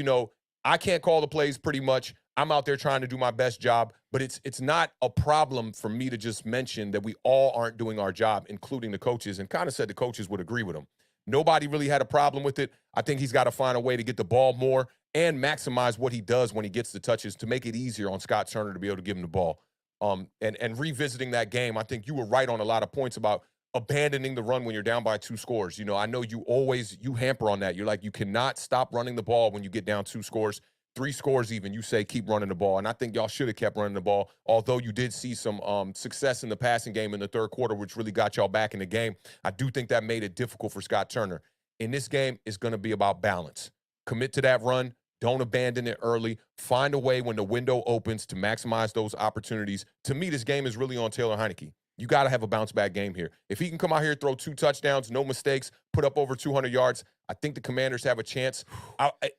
S1: I can't call the plays pretty much. I'm out there trying to do my best job, but it's not a problem for me to just mention that we all aren't doing our job, including the coaches, and kind of said the coaches would agree with him. Nobody really had a problem with it. I think he's got to find a way to get the ball more and maximize what he does when he gets the touches to make it easier on Scott Turner to be able to give him the ball. And revisiting that game, I think you were right on a lot of points about abandoning the run when you're down by 2 scores. I know you hamper on that. You're like, you cannot stop running the ball when you get down 2 scores. 3 scores even, you say keep running the ball. And I think y'all should have kept running the ball, although you did see some success in the passing game in the 3rd quarter, which really got y'all back in the game. I do think that made it difficult for Scott Turner. In this game, it's going to be about balance. Commit to that run. Don't abandon it early. Find a way when the window opens to maximize those opportunities. To me, this game is really on Taylor Heineke. You got to have a bounce-back game here. If he can come out here, throw 2 touchdowns, no mistakes, put up over 200 yards, I think the Commanders have a chance.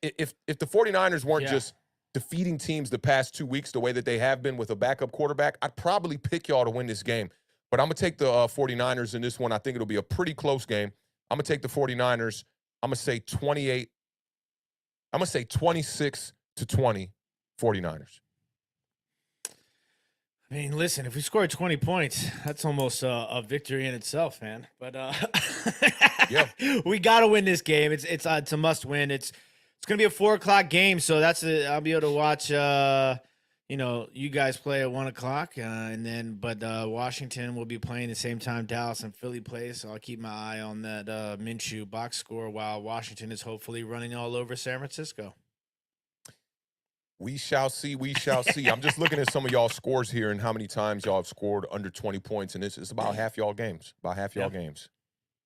S1: If the 49ers weren't just defeating teams the past 2 weeks the way that they have been with a backup quarterback, I'd probably pick y'all to win this game. But I'm going to take the 49ers in this one. I think it'll be a pretty close game. I'm going to take the 49ers. I'm going to say 28. I'm going to say 26-20 49ers.
S2: I mean, listen, if we scored 20 points, that's almost a victory in itself, man. But
S1: yeah,
S2: we got to win this game. It's a must win. It's going to be a 4:00 game, so I'll be able to watch you guys play at 1:00, and then Washington will be playing the same time Dallas and Philly play, so I'll keep my eye on that Minshew box score while Washington is hopefully running all over San Francisco.
S1: We shall see. We shall see. I'm just looking at some of y'all scores here and how many times y'all have scored under 20 points, and it's about half y'all games. About half y'all games.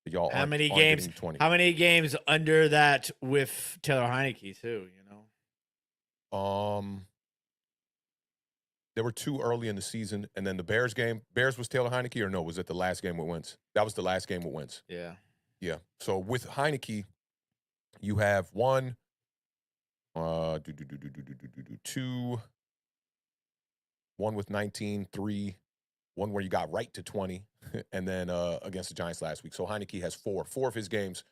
S1: Y'all
S2: how many games? 20. How many games under that with Taylor Heineke too?
S1: There were 2 early in the season, and then the Bears game. Bears was Taylor Heineke, or no? Was it the last game with Wentz? That was the last game with Wentz.
S2: Yeah.
S1: Yeah. So with Heineke, You have one, two, one with 19, 3, one where you got right to 20, and then against the Giants last week. So Heineke has 4. 4 of his games,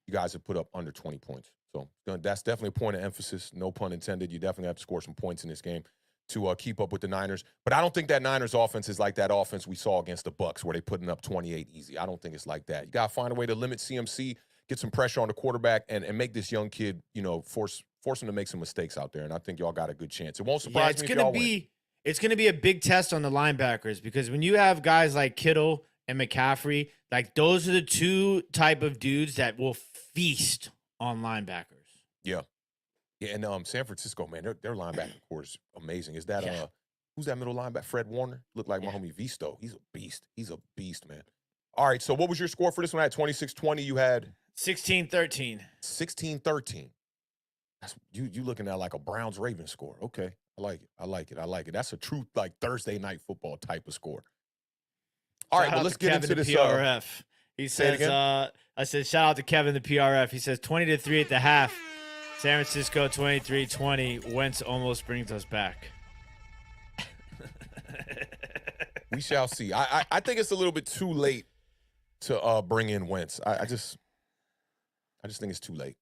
S1: you guys have put up under 20 points. So that's definitely a point of emphasis, no pun intended. You definitely have to score some points in this game to keep up with the Niners. But I don't think that Niners offense is like that offense we saw against the Bucs where they putting up 28 easy. I don't think it's like that. You got to find a way to limit CMC, get some pressure on the quarterback, and make this young kid, force him to make some mistakes out there. And I think y'all got a good chance. It won't surprise me if y'all win.
S2: It's going to be a big test on the linebackers because when you have guys like Kittle and McCaffrey, like those are the two type of dudes that will feast on linebackers.
S1: Yeah. Yeah, and San Francisco, man, their linebacker core is amazing. Is that who's that middle linebacker? Fred Warner? Looked like my homie Visto. He's a beast. He's a beast, man. All right, so what was your score for this one? I had 26-20. You had
S2: 16-13.
S1: 16-13. That's you looking at like a Browns-Ravens score. Okay. I like it. That's a true like Thursday night football type of score. All right, well, let's get into this.
S2: PRF. He says, I said, shout out to Kevin, the PRF. He says 20-3 at the half. San Francisco 23-20. Wentz almost brings us back.
S1: We shall see. I think it's a little bit too late to bring in Wentz. I just think it's too late.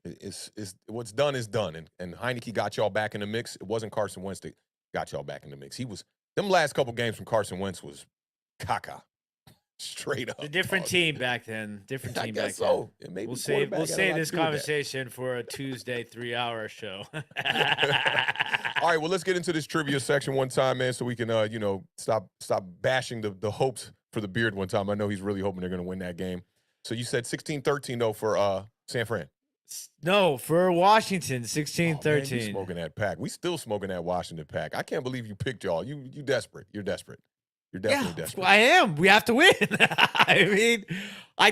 S1: It's what's done is done, and Heineke got y'all back in the mix. It wasn't Carson Wentz that got y'all back in the mix. Them last couple games from Carson Wentz was caca, straight up.
S2: A different team back then. Different team back
S1: so.
S2: then. We'll save this conversation for a Tuesday 3-hour show.
S1: All right, well, let's get into this trivia section one time, man, so we can stop bashing the hopes for the Beard one time. I know he's really hoping they're going to win that game. So you said 16-13 though for San Fran.
S2: No, for Washington, 16-13.
S1: Man, you smoking that pack. We still smoking that Washington pack. I can't believe you picked y'all. You desperate. You're desperate. You're definitely desperate.
S2: I am. We have to win. I mean, I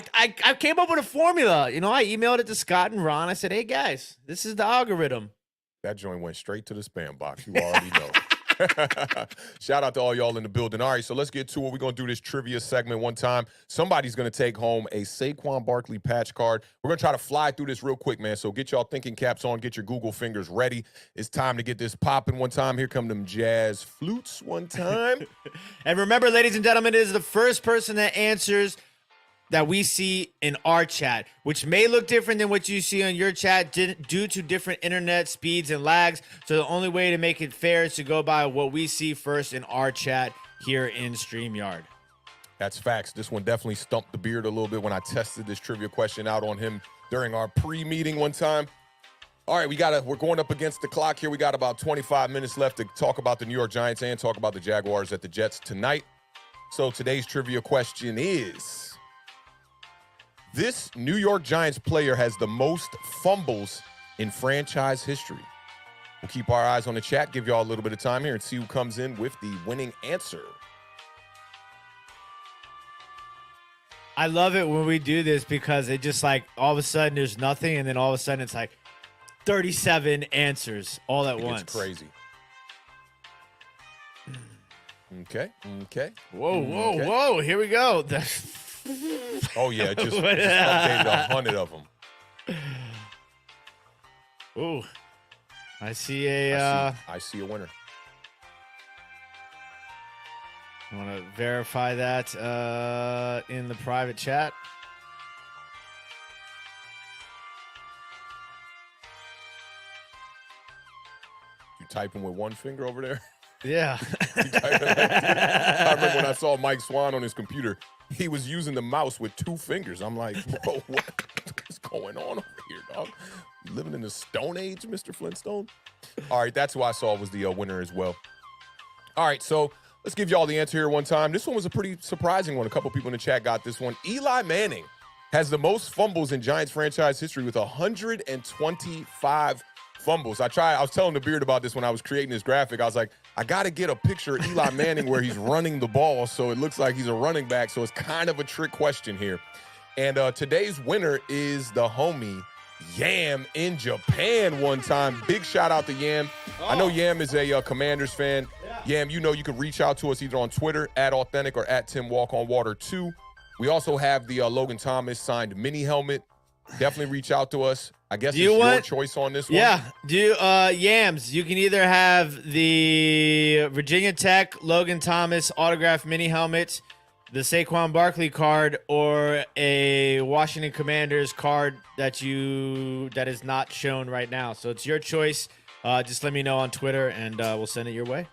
S2: came up with a formula. I emailed it to Scott and Ron. I said, hey, guys, this is the algorithm.
S1: That joint went straight to the spam box. You already know. Shout out to all y'all in the building. All right, so let's get to it. We're going to do this trivia segment one time. Somebody's going to take home a Saquon Barkley patch card. We're going to try to fly through this real quick, man. So get y'all thinking caps on. Get your Google fingers ready. It's time to get this popping one time. Here come them jazz flutes one time.
S2: And remember, ladies and gentlemen, it is the first person that answers that we see in our chat, which may look different than what you see on your chat due to different internet speeds and lags. So the only way to make it fair is to go by what we see first in our chat here in StreamYard.
S1: That's facts. This one definitely stumped the Beard a little bit when I tested this trivia question out on him during our pre-meeting one time. All right, we're going up against the clock here. We got about 25 minutes left to talk about the New York Giants and talk about the Jaguars at the Jets tonight. So today's trivia question is, this New York Giants player has the most fumbles in franchise history. We'll keep our eyes on the chat, give y'all a little bit of time here, and see who comes in with the winning answer.
S2: I love it when we do this because it just like all of a sudden there's nothing, and then all of a sudden it's like 37 answers all at once.
S1: It's crazy. Okay.
S2: Whoa. Here we go.
S1: Oh, yeah, just updated 100 of them.
S2: Ooh, I see
S1: I see a winner.
S2: I want to verify that in the private chat.
S1: You typing with one finger over there?
S2: Yeah.
S1: I remember when I saw Mike Swan on his computer, he was using the mouse with 2 fingers. I'm like, bro, what's going on over here, dog? You living in the Stone Age, Mr. Flintstone? All right, that's who I saw was the winner as well. All right, so let's give y'all the answer here one time. This one was a pretty surprising one. A couple people in the chat got this one. Eli Manning has the most fumbles in Giants franchise history with 125 fumbles. I was telling the Beard about this when I was creating this graphic. I was like, I got to get a picture of Eli Manning where he's running the ball so it looks like he's a running back. So it's kind of a trick question here. And today's winner is the homie Yam in Japan one time. Big shout out to Yam. I know Yam is a Commanders fan. Yeah. Yam, you can reach out to us either on Twitter at Awthentik or at Tim Walk on Water 2. We also have the Logan Thomas signed mini helmet. Definitely reach out to us. I guess
S2: Do you
S1: it's your
S2: want-
S1: choice on this one.
S2: Yeah. Yams. You can either have the Virginia Tech Logan Thomas autographed mini helmet, the Saquon Barkley card, or a Washington Commanders card that is not shown right now. So it's your choice. Just let me know on Twitter, and we'll send it your way.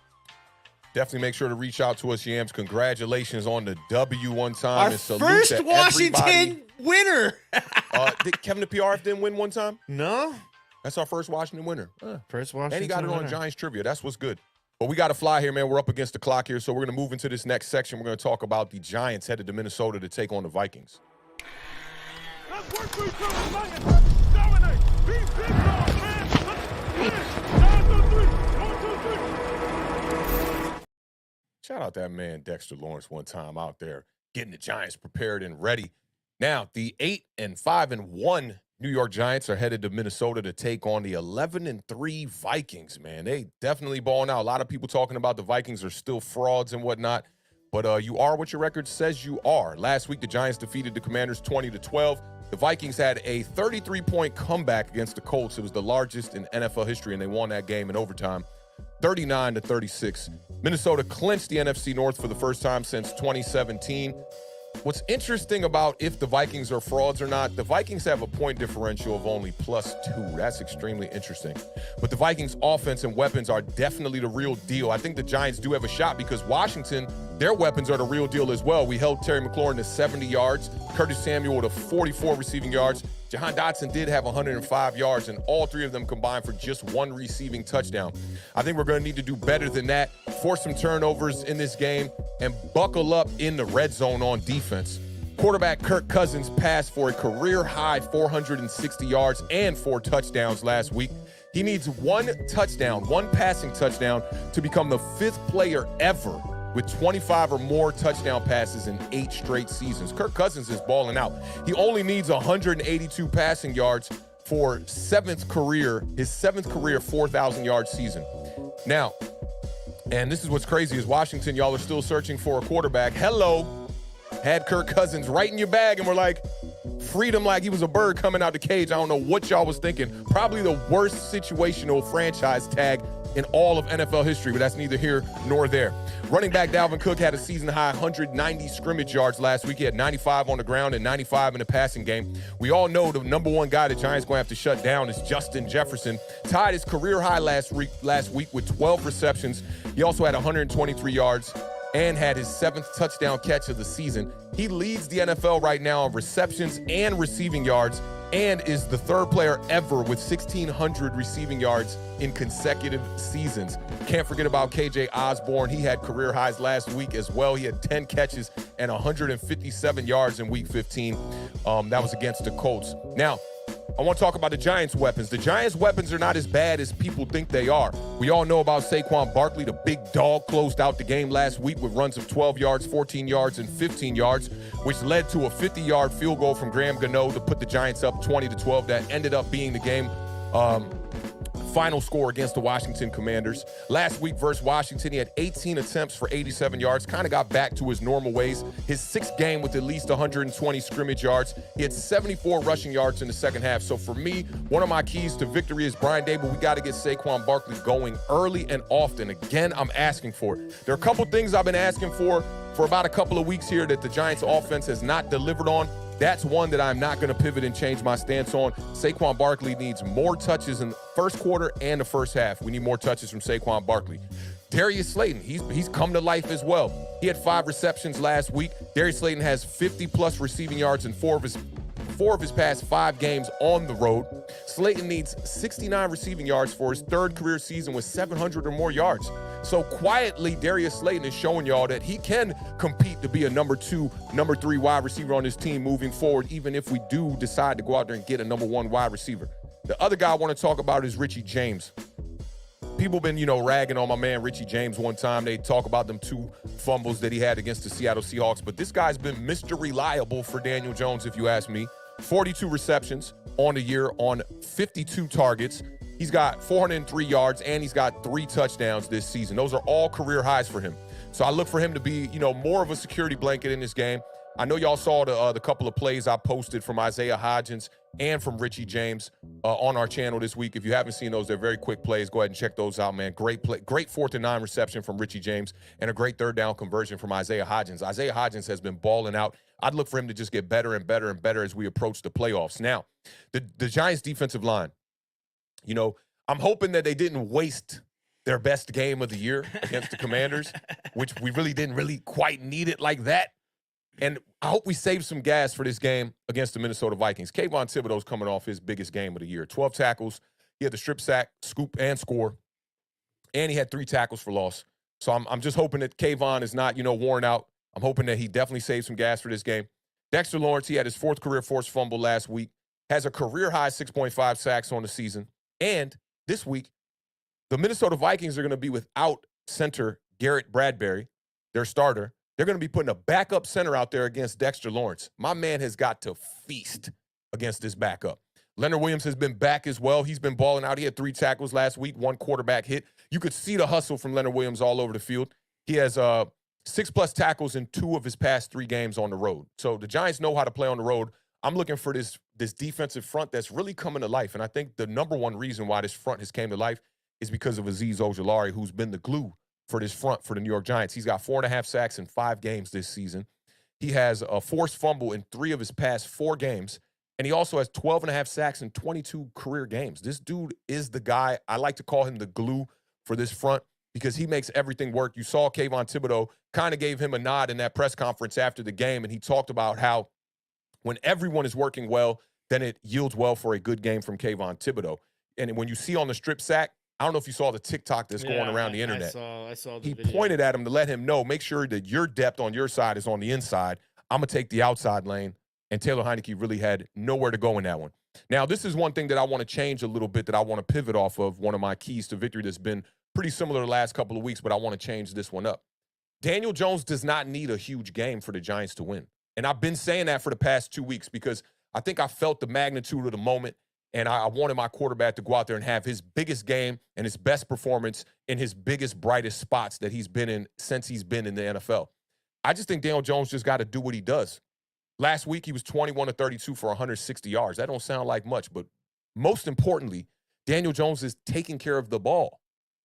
S1: Definitely make sure to reach out to us, Yams. Congratulations on the W one time.
S2: Our
S1: and salute
S2: first
S1: to
S2: Washington
S1: everybody.
S2: winner.
S1: Did Kevin the PRF didn't win one time?
S2: No.
S1: That's our first Washington winner.
S2: First Washington
S1: And he got it on
S2: winner.
S1: Giants Trivia. That's what's good. But we got to fly here, man. We're up against the clock here, so we're going to move into this next section. We're going to talk about the Giants headed to Minnesota to take on the Vikings.
S3: Let's work through some Lions. Dominate. Be big dog, man. Let's win it. 9, 2, 3. 1, 2, 3.
S1: Shout out that man Dexter Lawrence one time out there getting the Giants prepared and ready. Now, the 8-5-1 New York Giants are headed to Minnesota to take on the 11-3 Vikings, man. They definitely balling out. A lot of people talking about the Vikings are still frauds and whatnot, but you are what your record says you are. Last week, the Giants defeated the Commanders 20-12. The Vikings had a 33-point comeback against the Colts. It was the largest in NFL history, and they won that game in overtime, 39-36. Minnesota clinched the NFC North for the first time since 2017. What's interesting about if the Vikings are frauds or not, the Vikings have a point differential of only +2. That's extremely interesting. But the Vikings' offense and weapons are definitely the real deal. I think the Giants do have a shot because Washington, their weapons are the real deal as well. We held Terry McLaurin to 70 yards, Curtis Samuel to 44 receiving yards. Jahan Dotson did have 105 yards, and all three of them combined for just one receiving touchdown. I think we're going to need to do better than that, force some turnovers in this game, and buckle up in the red zone on defense. Quarterback Kirk Cousins passed for a career-high 460 yards and 4 touchdowns last week. He needs one passing touchdown to become the 5th player ever with 25 or more touchdown passes in 8 straight seasons. Kirk Cousins is balling out. He only needs 182 passing yards for his 7th career 4,000-yard season. Now, and this is what's crazy is Washington, y'all are still searching for a quarterback. Hello, had Kirk Cousins right in your bag, and we're like, freed him like he was a bird coming out the cage. I don't know what y'all was thinking. Probably the worst situational franchise tag in all of NFL history, but that's neither here nor there. Running back Dalvin Cook had a season-high 190 scrimmage yards last week. He had 95 on the ground and 95 in the passing game. We all know the number one guy the Giants going to have to shut down is Justin Jefferson. Tied his career high last week with 12 receptions. He also had 123 yards and had his 7th touchdown catch of the season. He leads the NFL right now in receptions and receiving yards, and is the 3rd player ever with 1,600 receiving yards in consecutive seasons. Can't forget about KJ Osborne. He had career highs last week as well. He had 10 catches and 157 yards in week 15. That was against the Colts. Now, I want to talk about the Giants' weapons. The Giants' weapons are not as bad as people think they are. We all know about Saquon Barkley. The big dog closed out the game last week with runs of 12 yards, 14 yards, and 15 yards, which led to a 50-yard field goal from Graham Gano to put the Giants up 20-12. That ended up being the game final score against the Washington Commanders. Last week versus Washington, he had 18 attempts for 87 yards, kind of got back to his normal ways. His 6th game with at least 120 scrimmage yards. He had 74 rushing yards in the second half. So for me, one of my keys to victory is Brian Dable. We got to get Saquon Barkley going early and often. Again, I'm asking for it. There are a couple things I've been asking for about a couple of weeks here that the Giants offense has not delivered on. That's one that I'm not going to pivot and change my stance on. Saquon Barkley needs more touches in the first quarter and the first half. We need more touches from Saquon Barkley. Darius Slayton, he's come to life as well. He had 5 receptions last week. Darius Slayton has 50-plus receiving yards in 4 of his past 5 games on the road. Slayton needs 69 receiving yards for his 3rd career season with 700 or more yards. So quietly, Darius Slayton is showing y'all that he can compete to be a number 2, number 3 wide receiver on his team moving forward, even if we do decide to go out there and get a number 1 wide receiver. The other guy I want to talk about is Richie James. People been, ragging on my man Richie James one time. They talk about them 2 fumbles that he had against the Seattle Seahawks, but this guy's been Mr. Reliable for Daniel Jones, if you ask me. 42 receptions on the year on 52 targets. He's got 403 yards, and he's got 3 touchdowns this season. Those are all career highs for him. So I look for him to be, more of a security blanket in this game. I know y'all saw the couple of plays I posted from Isaiah Hodgins and from Richie James on our channel this week. If you haven't seen those, they're very quick plays. Go ahead and check those out, man. Great play, great 4th and 9 reception from Richie James, and a great 3rd down conversion from Isaiah Hodgins. Isaiah Hodgins has been balling out. I'd look for him to just get better and better and better as we approach the playoffs. Now, the Giants' defensive line, you know, I'm hoping that they didn't waste their best game of the year against the Commanders, which we really didn't quite need it like that. And I hope we save some gas for this game against the Minnesota Vikings. Kayvon Thibodeau's coming off his biggest game of the year. 12 tackles. He had the strip sack, scoop, and score. And he had 3 tackles for loss. So I'm just hoping that Kayvon is not, worn out. I'm hoping that he definitely saves some gas for this game. Dexter Lawrence, he had his 4th career forced fumble last week. Has a career-high 6.5 sacks on the season. And this week, the Minnesota Vikings are going to be without center Garrett Bradbury, their starter. They're going to be putting a backup center out there against Dexter Lawrence. My man has got to feast against this backup. Leonard Williams has been back as well. He's been balling out. He had 3 tackles last week, 1 quarterback hit. You could see the hustle from Leonard Williams all over the field. He has 6+ tackles in 2 of his past 3 games on the road. So the Giants know how to play on the road. I'm looking for this defensive front that's really coming to life. And I think the number one reason why this front has came to life is because of Azeez Ojulari, who's been the glue for this front for the New York Giants. He's got 4.5 sacks in 5 games this season. He has a forced fumble in 3 of his past 4 games. And he also has 12.5 sacks in 22 career games. This dude is the guy. I like to call him the glue for this front because he makes everything work. You saw Kayvon Thibodeau kind of gave him a nod in that press conference after the game, and he talked about how when everyone is working well, then it yields well for a good game from Kayvon Thibodeau. And when you see on the strip sack, I don't know if you saw the TikTok that's going around the internet.
S2: I saw the
S1: He
S2: video.
S1: pointed at him to let him know, make sure that your depth on your side is on the inside. I'm going to take the outside lane. And Taylor Heineke really had nowhere to go in that one. Now, this is one thing that I want to change a little bit, that I want to pivot off of, one of my keys to victory that's been pretty similar the last couple of weeks, but I want to change this one up. Daniel Jones does not need a huge game for the Giants to win. And I've been saying that for the past 2 weeks because I think I felt the magnitude of the moment. And I wanted my quarterback to go out there and have his biggest game and his best performance in his biggest, brightest spots that he's been in since he's been in the NFL. I just think Daniel Jones just got to do what he does. Last week, he was 21 of 32 for 160 yards. That don't sound like much, but most importantly, Daniel Jones is taking care of the ball.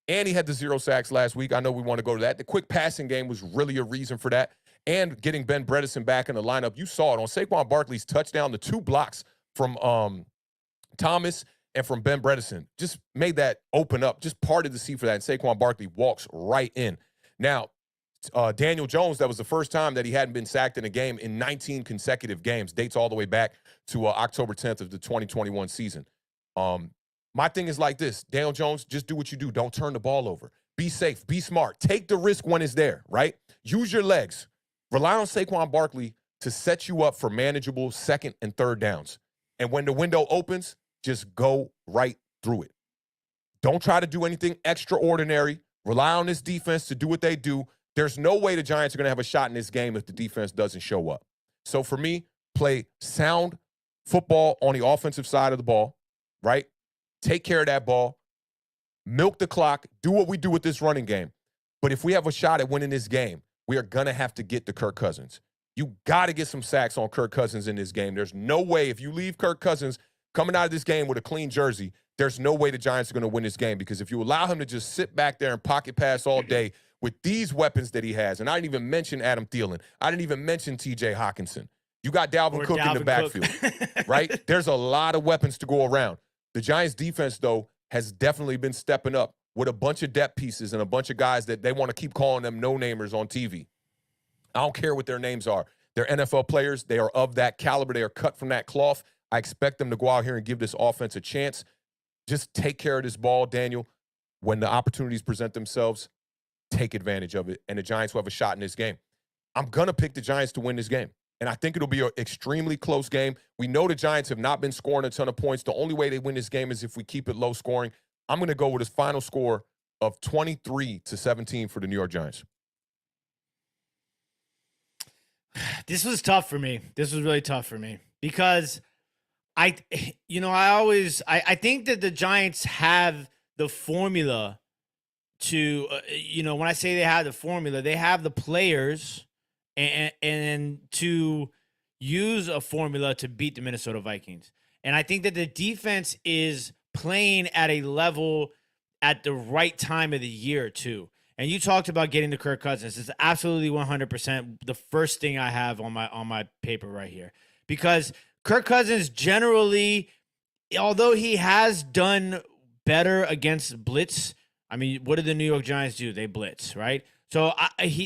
S1: And he had the 0 sacks last week. I know we want to go to that. The quick passing game was really a reason for that. And getting Ben Bredesen back in the lineup. You saw it on Saquon Barkley's touchdown, the 2 blocks from Thomas and from Ben Bredesen just made that open up, just parted the sea for that, and Saquon Barkley walks right in. Now, Daniel Jones, that was the first time that he hadn't been sacked in a game in 19 consecutive games, dates all the way back to October 10th of the 2021 season. My thing is like this, Daniel Jones, just do what you do. Don't turn the ball over. Be safe, be smart. Take the risk when it's there, right? Use your legs. Rely on Saquon Barkley to set you up for manageable 2nd and 3rd downs. And when the window opens, just go right through it. Don't try to do anything extraordinary. Rely on this defense to do what they do. There's no way the Giants are going to have a shot in this game if the defense doesn't show up. So for me, play sound football on the offensive side of the ball, right? Take care of that ball. Milk the clock. Do what we do with this running game. But if we have a shot at winning this game, we are going to have to get to Kirk Cousins. You got to get some sacks on Kirk Cousins in this game. There's no way if you leave Kirk Cousins coming out of this game with a clean jersey, there's no way the Giants are going to win this game, because if you allow him to just sit back there and pocket pass all day with these weapons that he has, and I didn't even mention Adam Thielen, I didn't even mention T.J. Hawkinson. You got Dalvin Cook in the backfield, right? There's a lot of weapons to go around. The Giants defense, though, has definitely been stepping up with a bunch of depth pieces and a bunch of guys that they want to keep calling them no-namers on TV. I don't care what their names are. They're NFL players. They are of that caliber. They are cut from that cloth. I expect them to go out here and give this offense a chance. Just take care of this ball, Daniel. When the opportunities present themselves, take advantage of it, and the Giants will have a shot in this game. I'm going to pick the Giants to win this game, and I think it'll be an extremely close game. We know the Giants have not been scoring a ton of points. The only way they win this game is if we keep it low scoring. I'm going to go with a final score of 23-17 for the New York Giants.
S2: This was tough for me. This was really tough for me because I think that the Giants have the formula to, when I say they have the formula, they have the players and to use a formula to beat the Minnesota Vikings. And I think that the defense is playing at a level at the right time of the year too. And you talked about getting to Kirk Cousins. It's absolutely 100% the first thing I have on my paper right here. Because Kirk Cousins generally, although he has done better against blitz, I mean, what did the New York Giants do? They blitz, right? So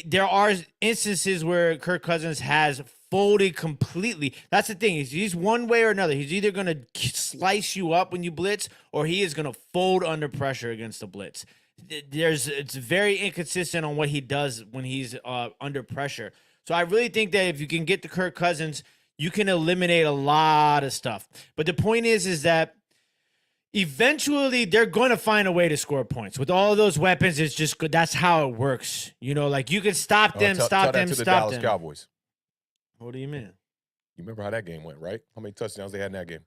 S2: there are instances where Kirk Cousins has folded completely. That's the thing. He's one way or another. He's either going to slice you up when you blitz, or he is going to fold under pressure against the blitz. It's very inconsistent on what he does when he's under pressure. So I really think that if you can get to Kirk Cousins, you can eliminate a lot of stuff. But the point is that eventually they're going to find a way to score points. With all of those weapons, it's just good. That's how it works. You know, like you can stop them,
S1: tell
S2: stop
S1: that
S2: them,
S1: to the
S2: stop
S1: Dallas
S2: them.
S1: Cowboys.
S2: What do you mean?
S1: You remember how that game went, right? How many touchdowns they had in that game?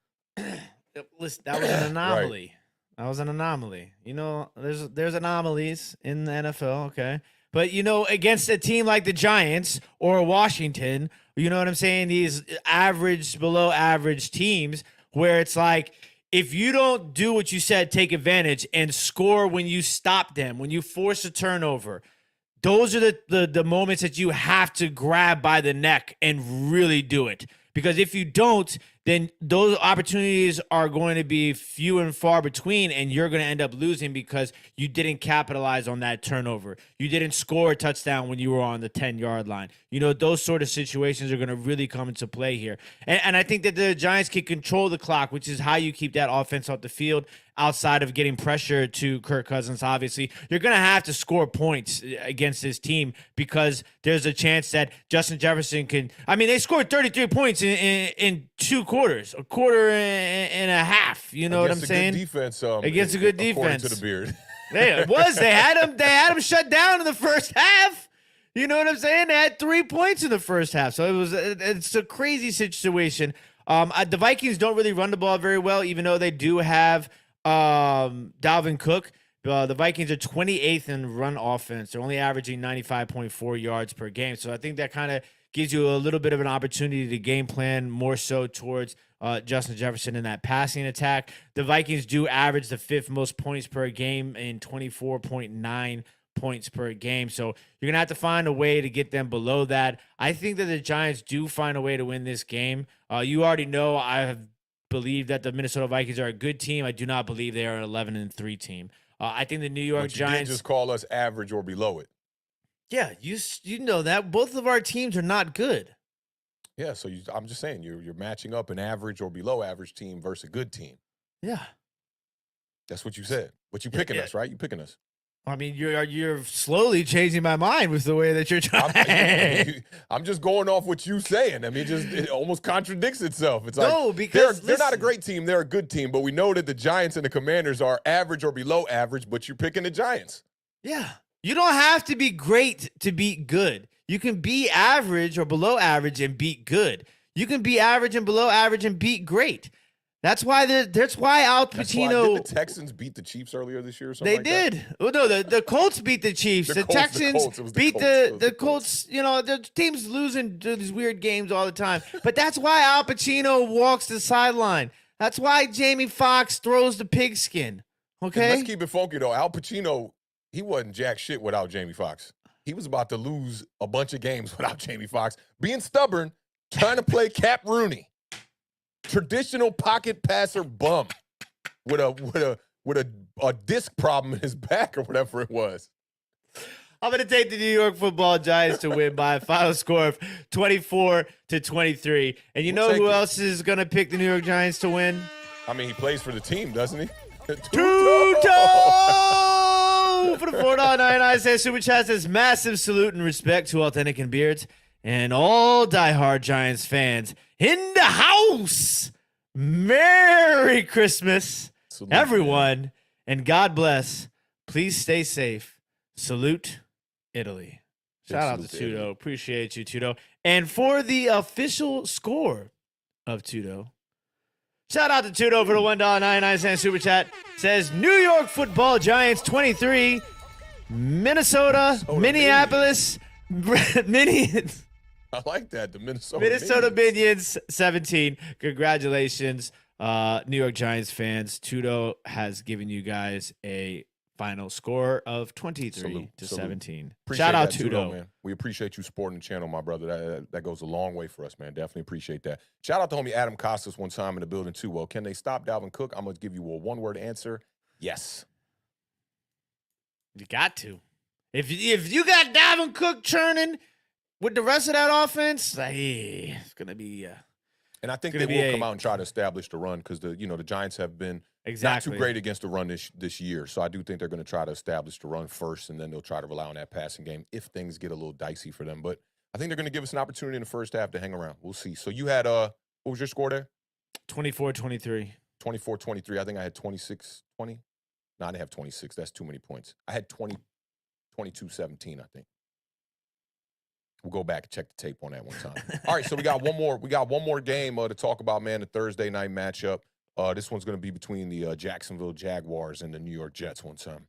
S2: Listen, that was an anomaly. Right. That was an anomaly. You know, there's anomalies in the NFL, okay? But, you know, against a team like the Giants or Washington, you know what I'm saying? These average, below average teams where it's like, if you don't do what you said, take advantage and score when you stop them, when you force a turnover, those are the moments that you have to grab by the neck and really do it. Because if you don't, then those opportunities are going to be few and far between, and you're going to end up losing because you didn't capitalize on that turnover. You didn't score a touchdown when you were on the 10-yard line. You know, those sort of situations are going to really come into play here. And I think that the Giants can control the clock, which is how you keep that offense off the field outside of getting pressure to Kirk Cousins, obviously. You're going to have to score points against this team because there's a chance that Justin Jefferson can – I mean, they scored 33 points in 2 quarters, a quarter and a half. You know what I'm saying?
S1: Defense,
S2: against a good defense.
S1: According to the Beard.
S2: It was. They had him shut down in the first half. You know what I'm saying? They had 3 points in the first half. So it's a crazy situation. The Vikings don't really run the ball very well, even though they do have Dalvin Cook. The Vikings are 28th in run offense. They're only averaging 95.4 yards per game. So I think that kind of gives you a little bit of an opportunity to game plan more so towards Justin Jefferson in that passing attack. The Vikings do average the 5th most points per game in 24.9 points per game. So you're going to have to find a way to get them below that. I think that the Giants do find a way to win this game. You already know I have believed that the Minnesota Vikings are a good team. I do not believe they are an 11-3 team. I think the New York Giants
S1: just call us average or below it.
S2: Yeah, you know that. Both of our teams are not good.
S1: Yeah, so I'm just saying you're matching up an average or below average team versus a good team.
S2: Yeah.
S1: That's what you said. But you picking us, right? You picking us.
S2: I mean, you're slowly changing my mind with the way that you're trying.
S1: I'm just going off what you saying. I mean, it almost contradicts itself. It's
S2: no,
S1: like
S2: because
S1: they're not a great team. They're a good team, but we know that the Giants and the Commanders are average or below average, but you're picking the Giants.
S2: Yeah. You don't have to be great to beat good. You can be average or below average and beat good. You can be average and below average and beat great. That's why Al Pacino.
S1: Did the Texans beat the Chiefs earlier this year or something?
S2: They did. Well, no, the Colts beat the Chiefs. The Texans beat the Colts. You know, the team's losing to these weird games all the time. But that's why Al Pacino walks the sideline. That's why Jamie Foxx throws the pigskin. Okay?
S1: And let's keep it funky, though. Al Pacino, he wasn't jack shit without Jamie Foxx. He was about to lose a bunch of games without Jamie Foxx. Being stubborn, trying to play Cap Rooney. Traditional pocket passer bum with a disc problem in his back or whatever it was.
S2: I'm going to take the New York Football Giants to win by a final score of 24-23. And you know who else is going to pick the New York Giants to win?
S1: I mean, he plays for the team, doesn't he?
S2: Tuto! For the $4.99 Super Chat says massive salute and respect to Awthentik and Beards and all diehard Giants fans in the house. Merry Christmas,
S1: Salute,
S2: everyone, man. And God bless. Please stay safe. Salute, Italy. Shout out to Tudo. Italy. Appreciate you, Tudo. And for the official score of Tudo, shout out to Tudo for the $1.99 Super Chat. Says New York Football Giants 23, Minnesota, Minneapolis,
S1: I like that. The
S2: Minnesota Minions 17. Congratulations, New York Giants fans. Tudo has given you guys a final score of 23 to 17.
S1: Appreciate
S2: Shout out
S1: that,
S2: Tudo,
S1: man. We appreciate you supporting the channel, my brother. That goes a long way for us, man. Definitely appreciate that. Shout out to homie Adam Costas one time in the building too. Well, can they stop Dalvin Cook? I'm gonna give you a one-word answer. Yes.
S2: You got to. If you got Dalvin Cook churning with the rest of that offense, it's gonna be.
S1: And I think they will come out and try to establish the run because the Giants have been not too great against the run this year. So I do think they're going to try to establish the run first, and then they'll try to rely on that passing game if things get a little dicey for them. But I think they're going to give us an opportunity in the first half to hang around. We'll see. So you had what was your score there?
S2: 24-23.
S1: 24-23. I think I had 26-20. No, I didn't have 26. That's too many points. I had 22-17, I think. We'll go back and check the tape on that one time. All right, so we got one more game to talk about, man, the Thursday night matchup. This one's going to be between the Jacksonville Jaguars and the New York Jets one time.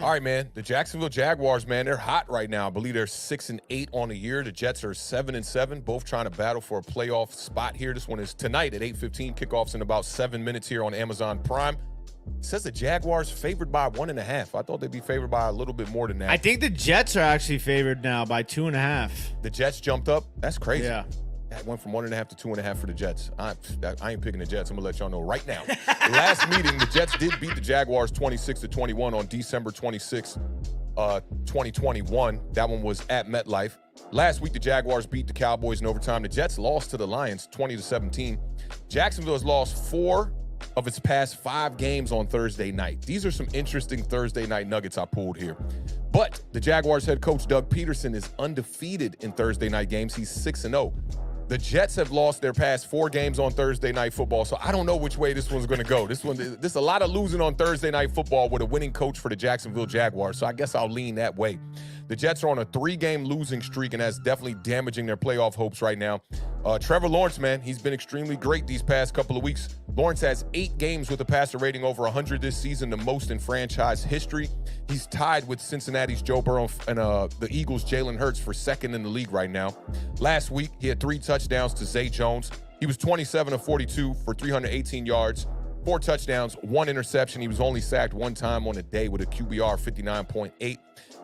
S1: All right, man. The Jacksonville Jaguars, man, they're hot right now. I believe they're 6-8 on the year. The Jets are 7-7, both trying to battle for a playoff spot here. This one is tonight at 8:15. Kickoffs in about 7 minutes here on Amazon Prime. It says the Jaguars favored by 1.5. I thought they'd be favored by a little bit more than that.
S2: I think the Jets are actually favored now by 2.5.
S1: The Jets jumped up. That's crazy.
S2: Yeah.
S1: That went from 1.5 to 2.5 for the Jets. I ain't picking the Jets. I'm gonna let y'all know right now. Last meeting, the Jets did beat the Jaguars 26-21 on December 26, 2021. That one was at MetLife. Last week, the Jaguars beat the Cowboys in overtime. The Jets lost to the Lions 20-17. Jacksonville has lost 4 of its past 5 games on Thursday night. These are some interesting Thursday night nuggets I pulled here. But the Jaguars head coach Doug Peterson is undefeated in Thursday night games. He's 6-0. The Jets have lost their past 4 games on Thursday night football, so I don't know which way this one's going to go. This a lot of losing on Thursday night football with a winning coach for the Jacksonville Jaguars, so I guess I'll lean that way. The Jets are on a 3-game losing streak, and that's definitely damaging their playoff hopes right now. Trevor Lawrence, man, he's been extremely great these past couple of weeks. Lawrence has 8 games with a passer rating over 100 this season, the most in franchise history. He's tied with Cincinnati's Joe Burrow and the Eagles' Jalen Hurts for second in the league right now. Last week, he had 3 touchdowns to Zay Jones. He was 27 of 42 for 318 yards, 4 touchdowns, 1 interception. He was only sacked 1 time on a day with a QBR 59.8.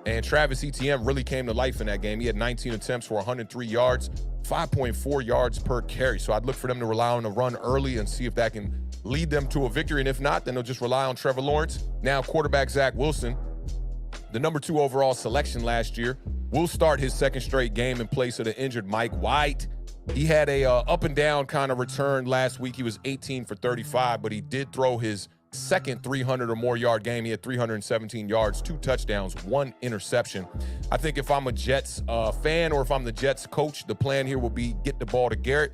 S1: And Travis Etienne really came to life in that game. He had 19 attempts for 103 yards, 5.4 yards per carry. So I'd look for them to rely on the run early and see if that can lead them to a victory. And if not, then they'll just rely on Trevor Lawrence. Now, quarterback Zach Wilson, the number 2 overall selection last year, will start his second straight game in place of the injured Mike White. He had a up and down kind of return last week. He was 18 for 35, but he did throw his second 300 or more yard game. He had 317 yards, 2 touchdowns, 1 interception. I think if I'm a Jets fan or if I'm the Jets coach, the plan here will be get the ball to Garrett.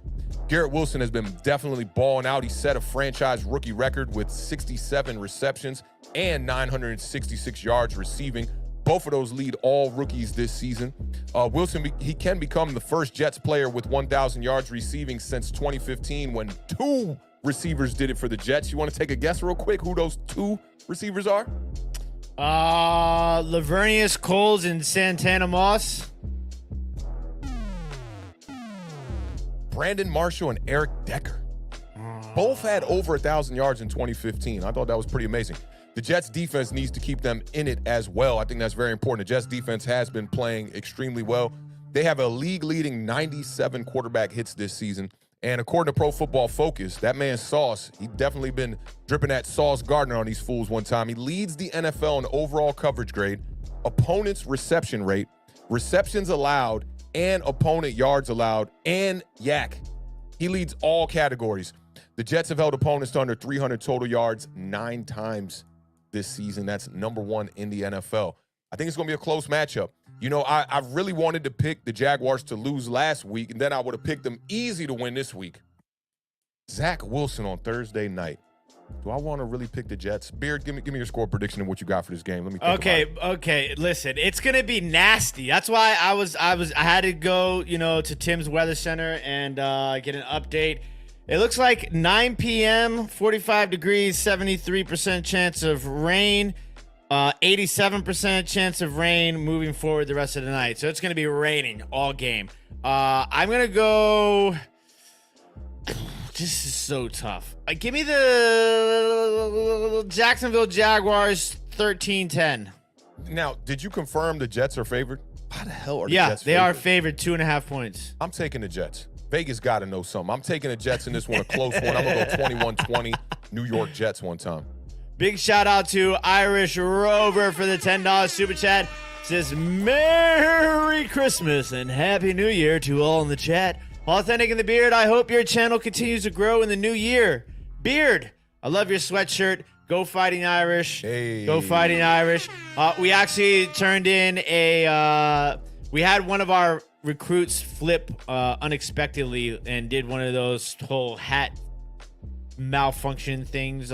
S1: Garrett Wilson has been definitely balling out. He set a franchise rookie record with 67 receptions and 966 yards receiving. Both of those lead all rookies this season. Wilson, he can become the first Jets player with 1,000 yards receiving since 2015 when 2 receivers did it for the Jets. You want to take a guess real quick who those 2 receivers are?
S2: Lavernius Coles and Santana Moss.
S1: Brandon Marshall and Eric Decker. Both had over 1,000 yards in 2015. I thought that was pretty amazing. The Jets defense needs to keep them in it as well. I think that's very important. The Jets defense has been playing extremely well. They have a league-leading 97 quarterback hits this season. And according to Pro Football Focus, that man Sauce, he definitely been dripping that Sauce Gardner on these fools one time. He leads the NFL in overall coverage grade, opponent's reception rate, receptions allowed, and opponent yards allowed, and yak. He leads all categories. The Jets have held opponents to under 300 total yards 9 times this season. That's number 1 in the NFL. I think it's going to be a close matchup. You know, I really wanted to pick the Jaguars to lose last week, and then I would have picked them easy to win this week. Zach Wilson on Thursday night. Do I want to really pick the Jets? Beard, give me your score prediction and what you got for this game. Let me think
S2: Okay. Listen, it's gonna be nasty. That's why I had to go, to Tim's Weather Center and get an update. It looks like 9 p.m., 45 degrees, 73% chance of rain, 87% chance of rain moving forward the rest of the night. So it's going to be raining all game. I'm going to go... This is so tough. Give me the Jacksonville Jaguars 13-10.
S1: Now, did you confirm the Jets are favored? How the hell are the
S2: Yeah,
S1: Jets
S2: they are favored 2.5 points.
S1: I'm taking the Jets. Vegas got to know something. I'm taking the Jets in this one, a close one. I'm going to go 21-20, New York Jets one time.
S2: Big shout out to Irish Rover for the $10 super chat. Says, Merry Christmas and Happy New Year to all in the chat. Awthentik and The Beard, I hope your channel continues to grow in the new year. Beard, I love your sweatshirt. Go Fighting Irish.
S1: Hey.
S2: Go Fighting Irish. We actually turned in we had one of our recruits flip unexpectedly and did one of those whole hat malfunction things.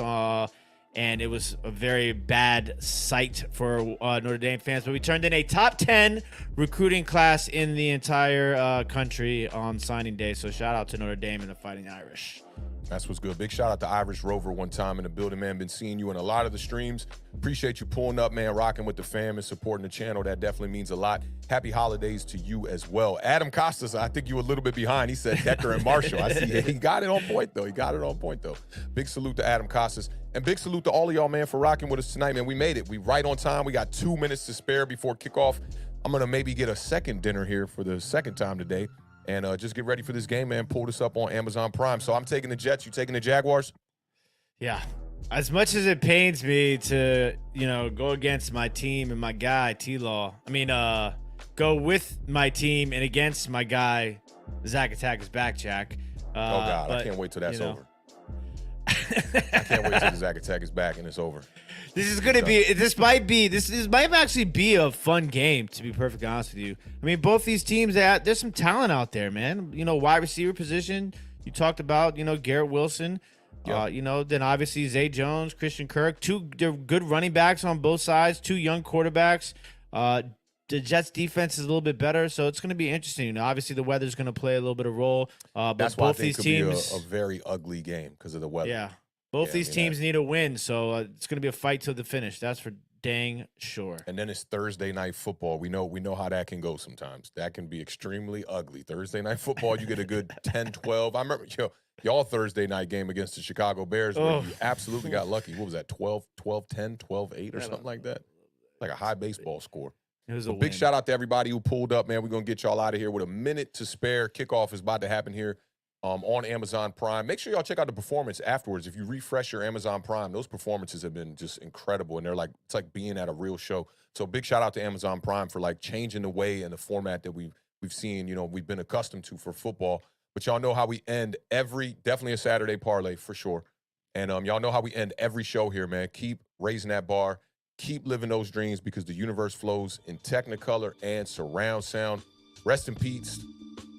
S2: And it was a very bad sight for Notre Dame fans. But we turned in a top 10 recruiting class in the entire country on signing day. So shout out to Notre Dame and the Fighting Irish.
S1: That's what's good. Big shout out to Irish Rover one time in the building, man. Been seeing you in a lot of the streams. Appreciate you pulling up, man, rocking with the fam and supporting the channel. That definitely means a lot. Happy holidays to you as well. Adam Costas, I think you were a little bit behind. He said Decker and Marshall. I see he got it on point, though. Big salute to Adam Costas. And big salute to all of y'all, man, for rocking with us tonight, man. We made it. We right on time. We got 2 minutes to spare before kickoff. I'm going to maybe get a second dinner here for the second time today. And just get ready for this game, man. Pull this up on Amazon Prime. So I'm taking the Jets. You taking the Jaguars?
S2: Yeah. As much as it pains me to, go against my team and my guy, T-Law. Go with my team and against my guy, Zach Attack is back, Jack.
S1: Oh, God. I can't wait till that's over. I can't wait till the Zach Attack is back and it's over.
S2: This might actually be a fun game, to be perfectly honest with you. Both these teams, there's some talent out there, man. Wide receiver position. You talked about, Garrett Wilson.
S1: Yep.
S2: Then obviously Zay Jones, Christian Kirk. They're good running backs on both sides. 2 young quarterbacks. The Jets defense is a little bit better, so it's going to be interesting. Obviously, the weather's going to play a little bit of role. But
S1: that's why
S2: both
S1: I think
S2: these
S1: it could
S2: teams,
S1: be a very ugly game because of the weather.
S2: Yeah. Both these teams need a win, so it's going to be a fight to the finish. That's for dang sure.
S1: And then it's Thursday night football. We know how that can go sometimes. That can be extremely ugly. Thursday night football, you get a good 10-12. I remember y'all Thursday night game against the Chicago Bears where you absolutely got lucky. What was that, 12-10, 12-8 or something like that? Like a high baseball score.
S2: It was
S1: a big shout out to everybody who pulled up, man. We're going to get y'all out of here with a minute to spare. Kickoff is about to happen here. On Amazon Prime. Make sure y'all check out the performance afterwards. If you refresh your Amazon Prime, those performances have been just incredible, and it's like being at a real show. So big shout out to Amazon Prime for changing the way and the format that we've seen, we've been accustomed to for football. But y'all know how we end definitely a Saturday parlay for sure. And y'all know how we end every show here, man. Keep raising that bar. Keep living those dreams because the universe flows in Technicolor and surround sound. Rest in peace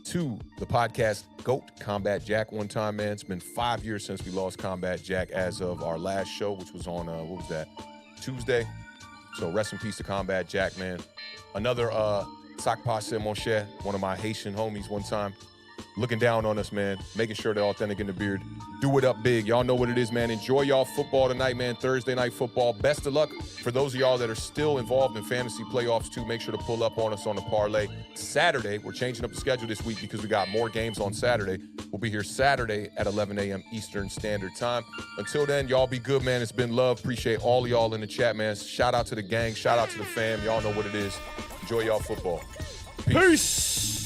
S1: to the podcast GOAT, Combat Jack, one time, man. It's been 5 years since we lost Combat Jack as of our last show, which was on, Tuesday. So rest in peace to Combat Jack, man. Another Sac Passe Mon Cher, one of my Haitian homies one time, looking down on us, man, making sure they're Awthentik in the Beard. Do it up big. Y'all know what it is, man. Enjoy y'all football tonight, man. Thursday night football. Best of luck for those of y'all that are still involved in fantasy playoffs, too. Make sure to pull up on us on the parlay. Saturday, we're changing up the schedule this week because we got more games on Saturday. We'll be here Saturday at 11 a.m. Eastern Standard Time. Until then, y'all be good, man. It's been love. Appreciate all of y'all in the chat, man. Shout out to the gang. Shout out to the fam. Y'all know what it is. Enjoy y'all football.
S2: Peace.